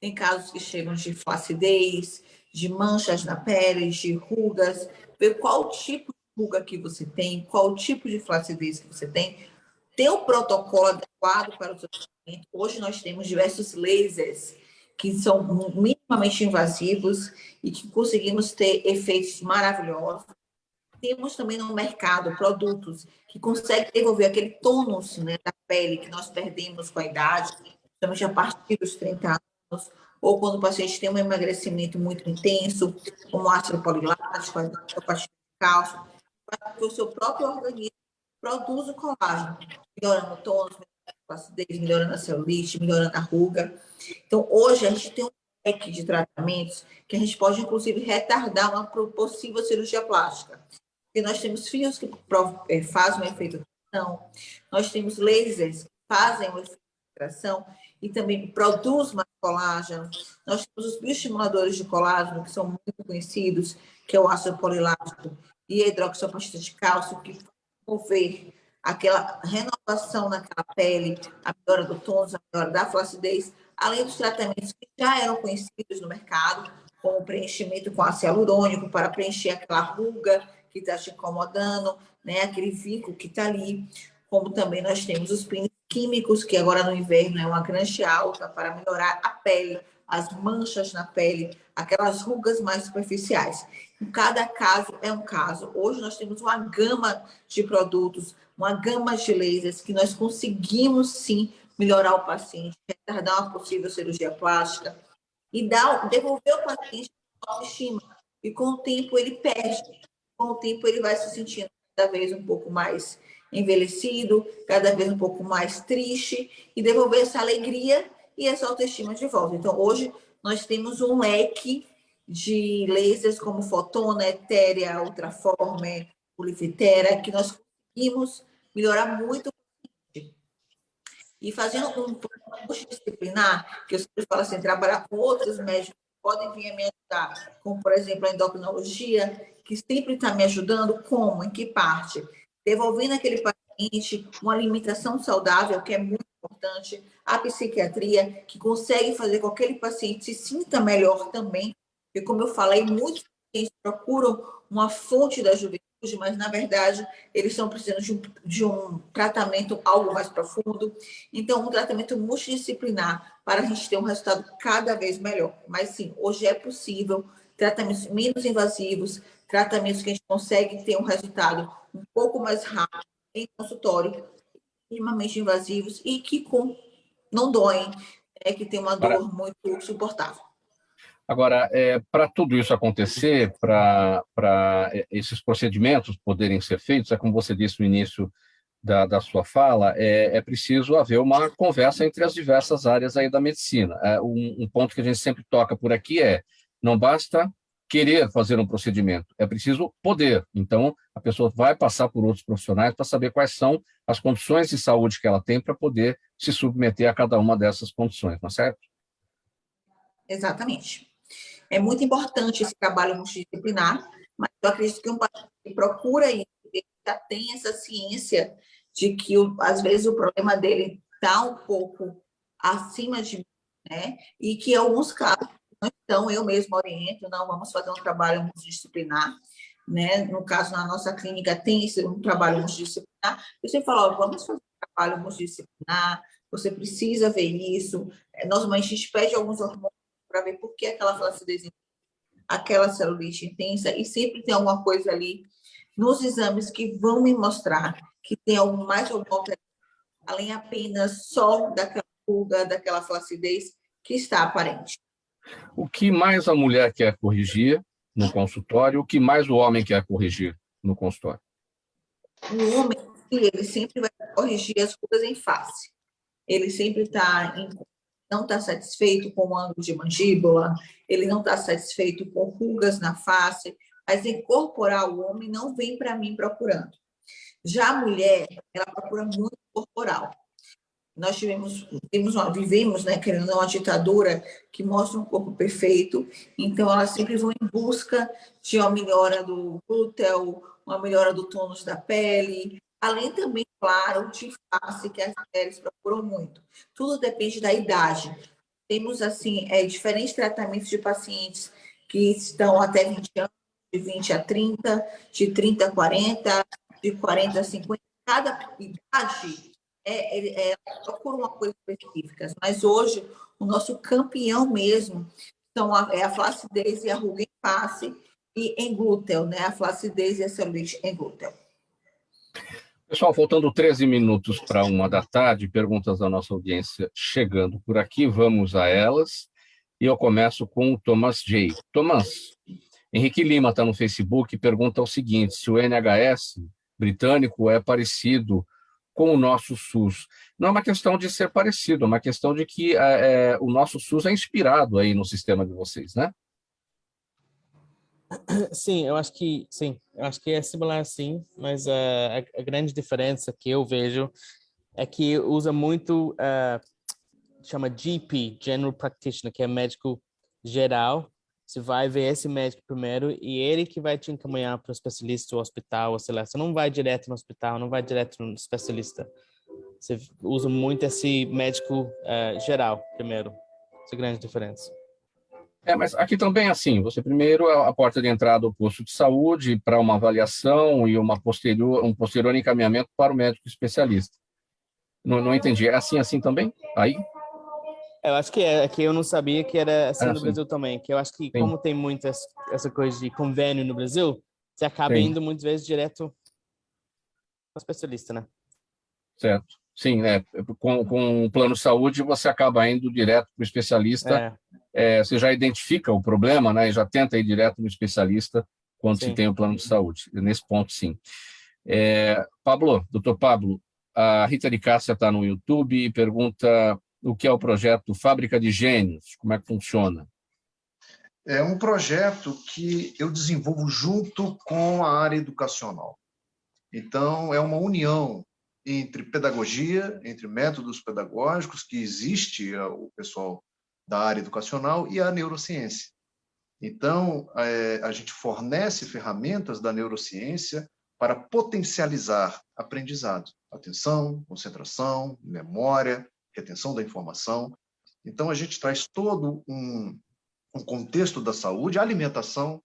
Tem casos que chegam de flacidez, de manchas na pele, de rugas, ver qual tipo de ruga que você tem, qual tipo de flacidez que você tem, ter um protocolo adequado para o seu tratamento. Hoje nós temos diversos lasers que são minimamente invasivos e que conseguimos ter efeitos maravilhosos. Temos também no mercado produtos que conseguem devolver aquele tônus, né, da pele que nós perdemos com a idade, principalmente a partir dos 30 anos, ou quando o paciente tem um emagrecimento muito intenso, como ácido polilático, a partir de cálcio, para que o seu próprio organismo produz o colágeno, melhorando o tônus, melhorando a flacidez, melhorando a celulite, melhorando a ruga. Então, hoje, a gente tem um leque de tratamentos que a gente pode, inclusive, retardar uma possível cirurgia plástica. Porque nós temos fios que fazem o efeito de extração, nós temos lasers que fazem o efeito de extração e também produz mais colágeno. Nós temos os bioestimuladores de colágeno, que são muito conhecidos, que é o ácido polilático e a hidroxiapatita de cálcio, que promover aquela renovação naquela pele, a melhora do tônus, a melhora da flacidez, além dos tratamentos que já eram conhecidos no mercado, como o preenchimento com ácido hialurônico para preencher aquela ruga que está te incomodando, né, aquele vinco que está ali, como também nós temos os peelings químicos, que agora no inverno é uma grande alta para melhorar a pele, as manchas na pele, aquelas rugas mais superficiais. Em cada caso é um caso. Hoje nós temos uma gama de produtos, uma gama de lasers que nós conseguimos sim melhorar o paciente, retardar uma possível cirurgia plástica e devolver o paciente a autoestima. E com o tempo ele perde, com o tempo ele vai se sentindo cada vez um pouco mais envelhecido, cada vez um pouco mais triste e devolver essa alegria e essa autoestima de volta. Então, hoje nós temos um leque de lasers como fotona, etérea, ultraformer, polifitera, que nós conseguimos melhorar muito. E fazendo um plano multidisciplinar, que eu sempre falo assim, trabalhar com outros médicos que podem vir a me ajudar, como, por exemplo, a endocrinologia, que sempre está me ajudando, como? Em que parte? Devolvendo aquele paciente uma alimentação saudável, que é muito importante, a psiquiatria, que consegue fazer com que aquele paciente se sinta melhor também, porque, como eu falei, muitos pacientes procuram uma fonte da juventude, mas, na verdade, eles estão precisando de um tratamento algo mais profundo. Então, um tratamento multidisciplinar para a gente ter um resultado cada vez melhor. Mas, sim, hoje é possível tratamentos menos invasivos, tratamentos que a gente consegue ter um resultado um pouco mais rápido em consultório, minimamente invasivos e que não doem, que tem uma dor muito suportável. Agora, para tudo isso acontecer, para esses procedimentos poderem ser feitos, é como você disse no início da sua fala, é preciso haver uma conversa entre as diversas áreas aí da medicina. Um ponto que a gente sempre toca por aqui não basta querer fazer um procedimento, é preciso poder. Então, a pessoa vai passar por outros profissionais para saber quais são as condições de saúde que ela tem para poder se submeter a cada uma dessas condições, não é certo? Exatamente. É muito importante esse trabalho multidisciplinar, mas eu acredito que um paciente que procura isso, ele já tem essa ciência de que, às vezes, o problema dele está um pouco acima de mim, né? E que, em alguns casos, então, eu mesmo oriento, não, vamos fazer um trabalho multidisciplinar, né? No caso, na nossa clínica, tem esse um trabalho multidisciplinar. Eu sempre falo, vamos fazer um trabalho multidisciplinar, você precisa ver isso. Normalmente, a gente pede alguns hormônios para ver por que aquela flacidez, aquela celulite intensa, e sempre tem alguma coisa ali nos exames que vão me mostrar que tem mais alguma alteração além apenas só daquela ruga, daquela flacidez que está aparente. O que mais a mulher quer corrigir no consultório, o que mais o homem quer corrigir no consultório? O homem, ele sempre vai corrigir as rugas em face. Ele sempre não está satisfeito com o ângulo de mandíbula, ele não está satisfeito com rugas na face, mas em corporal o homem não vem para mim procurando. Já a mulher, ela procura muito corporal. Nós vivemos, né, querendo uma ditadura que mostra um corpo perfeito, então elas sempre vão em busca de uma melhora do glúteo, uma melhora do tônus da pele, além também, claro, de face, que as mulheres procuram muito. Tudo depende da idade. Temos, assim, diferentes tratamentos de pacientes que estão até 20 anos, de 20 a 30, de 30 a 40, de 40 a 50. Cada idade procura uma coisa específica, mas hoje o nosso campeão mesmo é a flacidez e a ruga em face e em glúteo, né? A flacidez e a celulite em glúteo. Pessoal, faltando 13 minutos para 1h, perguntas da nossa audiência chegando por aqui, vamos a elas. E eu começo com o Thomas J. Thomas, Henrique Lima está no Facebook e pergunta o seguinte: se o NHS britânico é parecido com o nosso SUS. Não é uma questão de ser parecido, é uma questão de que o nosso SUS é inspirado aí no sistema de vocês, né? Sim, eu acho que é similar, sim, mas a grande diferença que eu vejo é que usa muito, chama GP, General Practitioner, que é médico geral. Você vai ver esse médico primeiro e ele que vai te encaminhar para o especialista, o hospital, ou sei lá. Você não vai direto no hospital, não vai direto no especialista. Você usa muito esse médico geral primeiro. Essa é a grande diferença. Mas aqui também é assim, você primeiro é a porta de entrada do posto de saúde para uma avaliação e um posterior encaminhamento para o médico especialista. Não entendi, é assim também? Aí? Eu acho que que eu não sabia que era assim no sim. Brasil também, que eu acho que Sim. como tem muito essa coisa de convênio no Brasil, você acaba Sim. indo muitas vezes direto ao especialista, né? Certo. Sim, com o plano de saúde você acaba indo direto para o especialista, você já identifica o problema, né, e já tenta ir direto no especialista quando se tem o plano de saúde. Nesse ponto, sim. Doutor Pablo, a Rita de Cássia está no YouTube e pergunta o que é o projeto Fábrica de Gênios, como é que funciona? É um projeto que eu desenvolvo junto com a área educacional. Então, é uma união entre pedagogia, entre métodos pedagógicos, que existe o pessoal da área educacional, e a neurociência. Então, a gente fornece ferramentas da neurociência para potencializar aprendizado, atenção, concentração, memória, retenção da informação. Então, a gente traz todo um contexto da saúde, alimentação,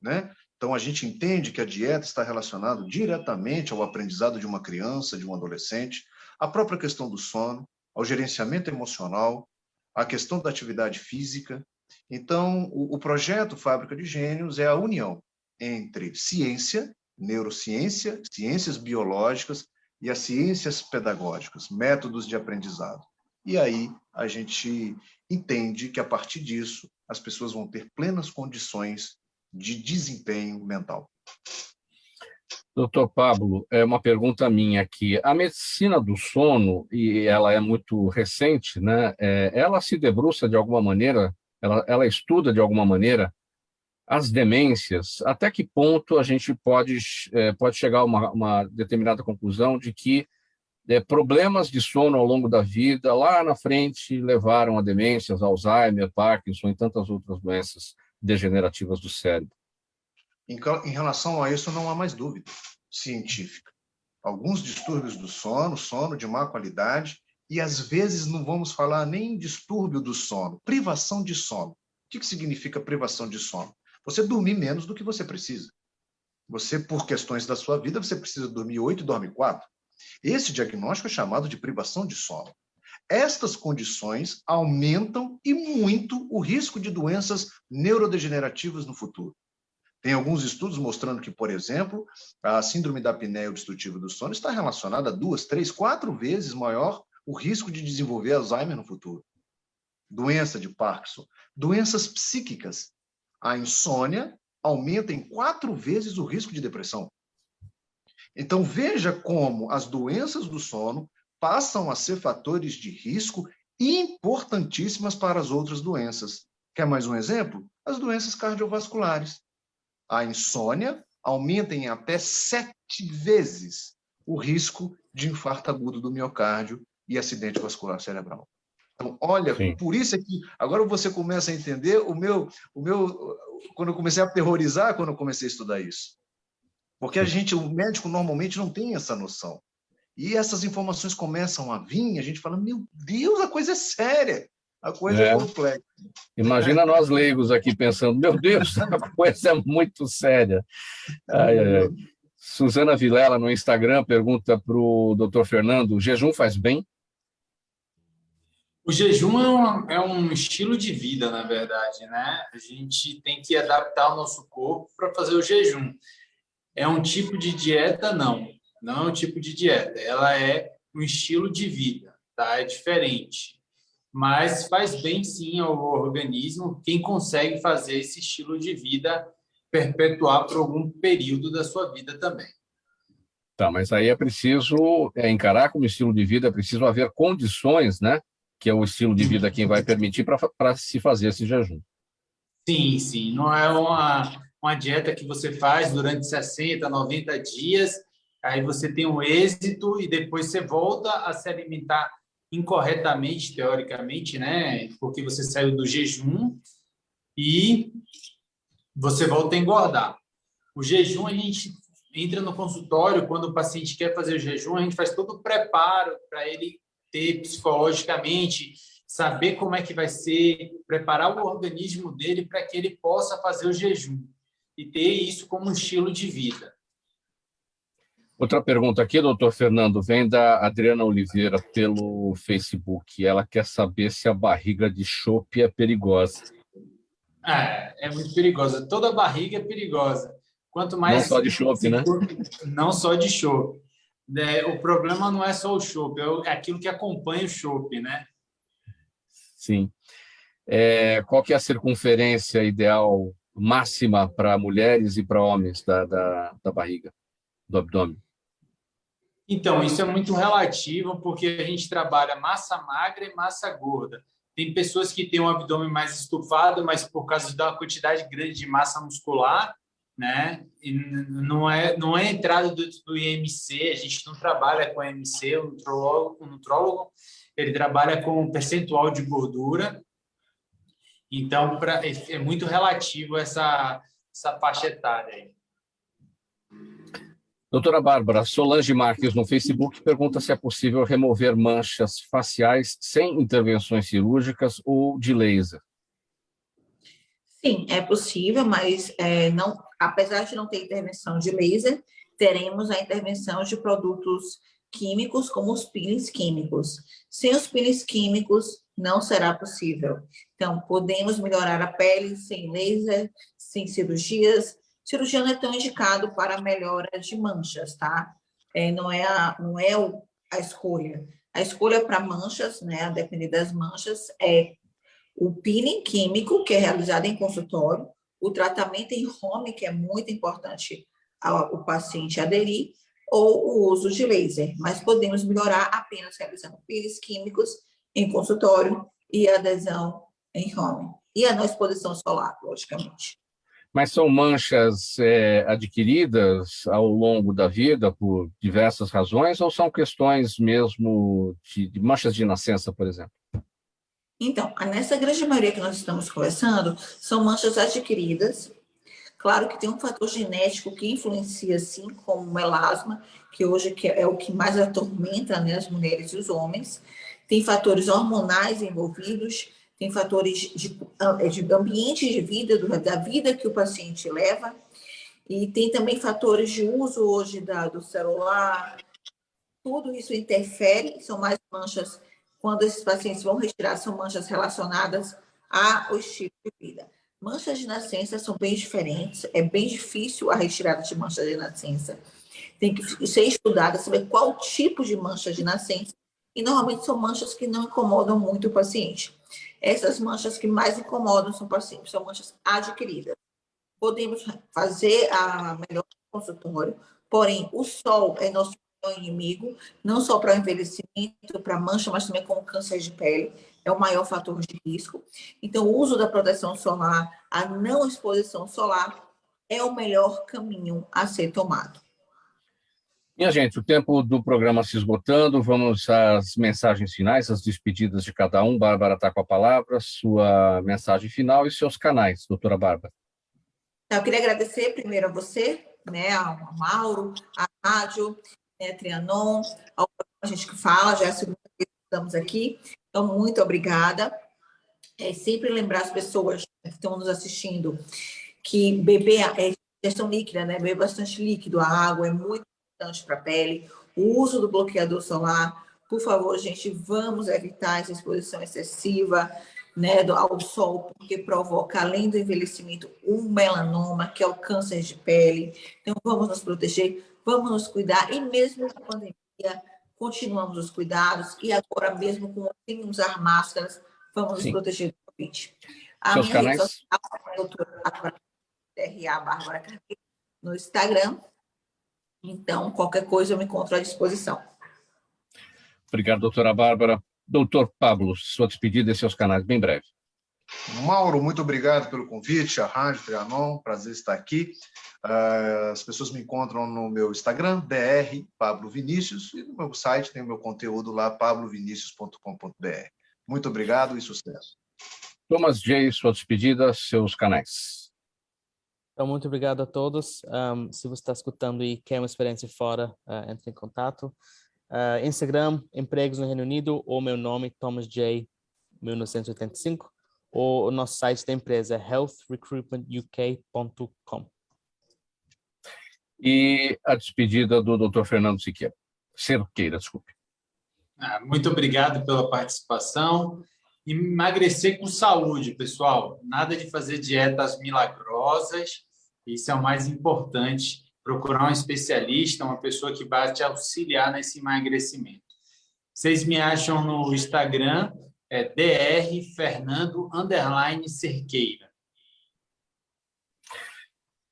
né? Então, a gente entende que a dieta está relacionada diretamente ao aprendizado de uma criança, de um adolescente, a própria questão do sono, ao gerenciamento emocional, a questão da atividade física. Então, o projeto Fábrica de Gênios é a união entre ciência, neurociência, ciências biológicas e as ciências pedagógicas, métodos de aprendizado. E aí a gente entende que, a partir disso, as pessoas vão ter plenas condições de desempenho mental. Doutor Pablo, uma pergunta minha aqui. A medicina do sono, e ela é muito recente, né? Ela se debruça de alguma maneira, ela estuda de alguma maneira as demências. Até que ponto a gente pode chegar a uma determinada conclusão de que problemas de sono ao longo da vida, lá na frente, levaram a demências, Alzheimer, Parkinson e tantas outras doenças degenerativas do cérebro? Em relação a isso, não há mais dúvida científica. Alguns distúrbios do sono de má qualidade, e às vezes não vamos falar nem em distúrbio do sono, privação de sono. O que significa privação de sono? Você dormir menos do que você precisa. Você, por questões da sua vida, você precisa dormir 8 e dorme 4. Esse diagnóstico é chamado de privação de sono. Estas condições aumentam e muito o risco de doenças neurodegenerativas no futuro. Tem alguns estudos mostrando que, por exemplo, a síndrome da apneia obstrutiva do sono está relacionada a 2, 3, 4 vezes maior o risco de desenvolver Alzheimer no futuro. Doença de Parkinson, doenças psíquicas. A insônia aumenta em 4 vezes o risco de depressão. Então, veja como as doenças do sono passam a ser fatores de risco importantíssimas para as outras doenças. Quer mais um exemplo? As doenças cardiovasculares. A insônia aumenta em até 7 vezes o risco de infarto agudo do miocárdio e acidente vascular cerebral. Então, olha, Sim. Por isso é que agora você começa a entender quando eu comecei a aterrorizar, quando eu comecei a estudar isso. Porque o médico normalmente não tem essa noção. E essas informações começam a vir, a gente fala, meu Deus, a coisa é séria, a coisa é complexa. Imagina nós leigos aqui pensando, meu Deus, a coisa é muito séria. Ai, ai, ai. Suzana Vilela, no Instagram, pergunta para o doutor Fernando, o jejum faz bem? O jejum é um estilo de vida, na verdade, né? A gente tem que adaptar o nosso corpo para fazer o jejum. É um tipo de dieta? Não. Não é um tipo de dieta. Ela é um estilo de vida, tá? É diferente. Mas faz bem, sim, ao organismo quem consegue fazer esse estilo de vida perpetuar por algum período da sua vida também. Tá, mas aí é preciso encarar como estilo de vida, é preciso haver condições, né? Que é o estilo de vida quem vai permitir para se fazer esse jejum. Sim, sim. Não é uma dieta que você faz durante 60, 90 dias, aí você tem um êxito e depois você volta a se alimentar incorretamente, teoricamente, né? Porque você saiu do jejum e você volta a engordar. O jejum, a gente entra no consultório, quando o paciente quer fazer o jejum, a gente faz todo o preparo para ele ter psicologicamente, saber como é que vai ser, preparar o organismo dele para que ele possa fazer o jejum e ter isso como um estilo de vida. Outra pergunta aqui, doutor Fernando, vem da Adriana Oliveira pelo Facebook. Ela quer saber se a barriga de chope é perigosa. É muito perigosa. Toda barriga é perigosa. Quanto mais... Não só de chope, né? Não só de chope. O problema não é só o chope, é aquilo que acompanha o chope, né? Sim. Qual que é a circunferência ideal máxima para mulheres e para homens da barriga, do abdômen? Então, isso é muito relativo, porque a gente trabalha massa magra e massa gorda. Tem pessoas que têm um abdômen mais estufado, mas por causa da quantidade grande de massa muscular, né? E não é entrada do IMC, a gente não trabalha com IMC, o nutrólogo ele trabalha com um percentual de gordura. Então, é muito relativo essa faixa etária aí. Doutora Bárbara, Solange Marques no Facebook pergunta se é possível remover manchas faciais sem intervenções cirúrgicas ou de laser. Sim, é possível, mas não, apesar de não ter intervenção de laser, teremos a intervenção de produtos químicos, como os peelings químicos. Sem os peelings químicos, não será possível. Então, podemos melhorar a pele sem laser, sem cirurgias. Cirurgia não é tão indicado para melhora de manchas, tá? Não é a escolha. A escolha para manchas, né, a depender das manchas, é o peeling químico, que é realizado em consultório, o tratamento em home, que é muito importante o paciente aderir, ou o uso de laser. Mas podemos melhorar apenas realizando peelings químicos em consultório e adesão em home. E a não exposição solar, logicamente. Mas são manchas adquiridas ao longo da vida por diversas razões ou são questões mesmo de manchas de nascença, por exemplo? Então, nessa grande maioria que nós estamos conversando, são manchas adquiridas. Claro que tem um fator genético que influencia, sim, como o melasma, que hoje é o que mais atormenta, né, as mulheres e os homens. Tem fatores hormonais envolvidos, tem fatores de ambiente de vida, da vida que o paciente leva, e tem também fatores de uso hoje do celular. Tudo isso interfere, são mais manchas, quando esses pacientes vão retirar, são manchas relacionadas ao estilo de vida. Manchas de nascença são bem diferentes, é bem difícil a retirada de manchas de nascença. Tem que ser estudada, saber qual tipo de mancha de nascença, e normalmente são manchas que não incomodam muito o paciente. Essas manchas que mais incomodam são manchas adquiridas. Podemos fazer a melhor consultório, porém, o sol é nosso maior inimigo, não só para o envelhecimento, para mancha, mas também com o câncer de pele, é o maior fator de risco. Então, o uso da proteção solar, a não exposição solar, é o melhor caminho a ser tomado. Minha gente, o tempo do programa se esgotando, vamos às mensagens finais, às despedidas de cada um. Bárbara está com a palavra, sua mensagem final e seus canais, doutora Bárbara. Eu queria agradecer primeiro a você, né, ao Mauro, à rádio, né, Trianon, a gente que fala, já é a segunda vez que estamos aqui, então muito obrigada. Sempre lembrar as pessoas que estão nos assistindo que beber é ingestão líquida, né, beber bastante líquido, a água é muito importante para a pele, o uso do bloqueador solar, por favor, gente, vamos evitar essa exposição excessiva, né, ao sol, porque provoca, além do envelhecimento, um melanoma, que é o câncer de pele. Então, vamos nos proteger, vamos nos cuidar, e mesmo na pandemia, continuamos os cuidados, e agora mesmo sem usar máscaras, vamos nos proteger do Covid. A minha rede social é a doutora Bárbara Carneiro, no Instagram. Então, qualquer coisa eu me encontro à disposição. Obrigado, doutora Bárbara. Doutor Pablo, sua despedida e seus canais, bem breve. Mauro, muito obrigado pelo convite, a Rádio Trianon, prazer estar aqui. As pessoas me encontram no meu Instagram, Dr. Pablo Vinícius, e no meu site tem o meu conteúdo lá, pablovinicius.com.br. Muito obrigado e sucesso. Thomas J., sua despedida, seus canais. Então, muito obrigado a todos. Se você está escutando e quer uma experiência fora, entre em contato. Instagram, empregos no Reino Unido, ou meu nome, Thomas J. 1985, ou o nosso site da empresa, healthrecruitmentuk.com. E a despedida do Dr. Fernando Cerqueira, desculpe. Muito obrigado pela participação. Emagrecer com saúde, pessoal. Nada de fazer dietas milagrosas. Isso é o mais importante. Procurar um especialista, uma pessoa que vai te auxiliar nesse emagrecimento. Vocês me acham no Instagram, drfernando_cerqueira.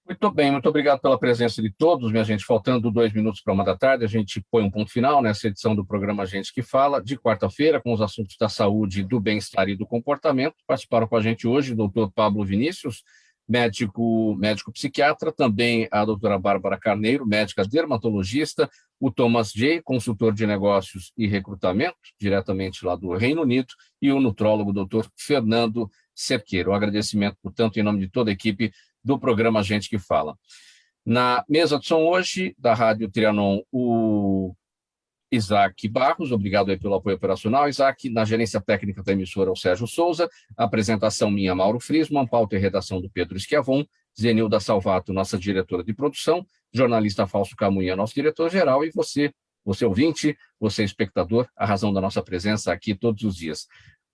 Muito bem, muito obrigado pela presença de todos, minha gente. Faltando 2 minutos para 1h, a gente põe um ponto final nessa edição do programa Gente que Fala, de quarta-feira, com os assuntos da saúde, do bem-estar e do comportamento. Participaram com a gente hoje o doutor Pablo Vinícius, médico psiquiatra, também a doutora Bárbara Carneiro, médica dermatologista, o Thomas J., consultor de negócios e recrutamento, diretamente lá do Reino Unido, e o nutrólogo doutor Fernando Cerqueira. Um agradecimento, portanto, em nome de toda a equipe do programa Gente que Fala. Na mesa de som hoje, da Rádio Trianon, o Isaac Barros, obrigado aí pelo apoio operacional, Isaac. Na gerência técnica da emissora, o Sérgio Souza, apresentação minha, Mauro Friesman, pauta e redação do Pedro Schiavon, Zenilda Salvato, nossa diretora de produção, jornalista Fausto Camunha, nosso diretor-geral, e você ouvinte, você espectador, a razão da nossa presença aqui todos os dias.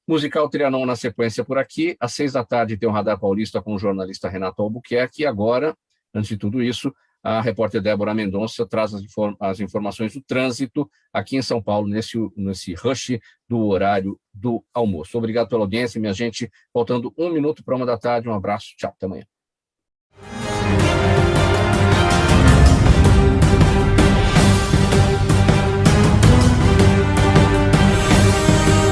Musical Trianon na sequência por aqui, às 6h tem o Radar Paulista com o jornalista Renato Albuquerque, e agora, antes de tudo isso, a repórter Débora Mendonça traz as informações do trânsito aqui em São Paulo, nesse rush do horário do almoço. Obrigado pela audiência, minha gente. Faltando 1 minuto para 1h, um abraço, tchau, até amanhã.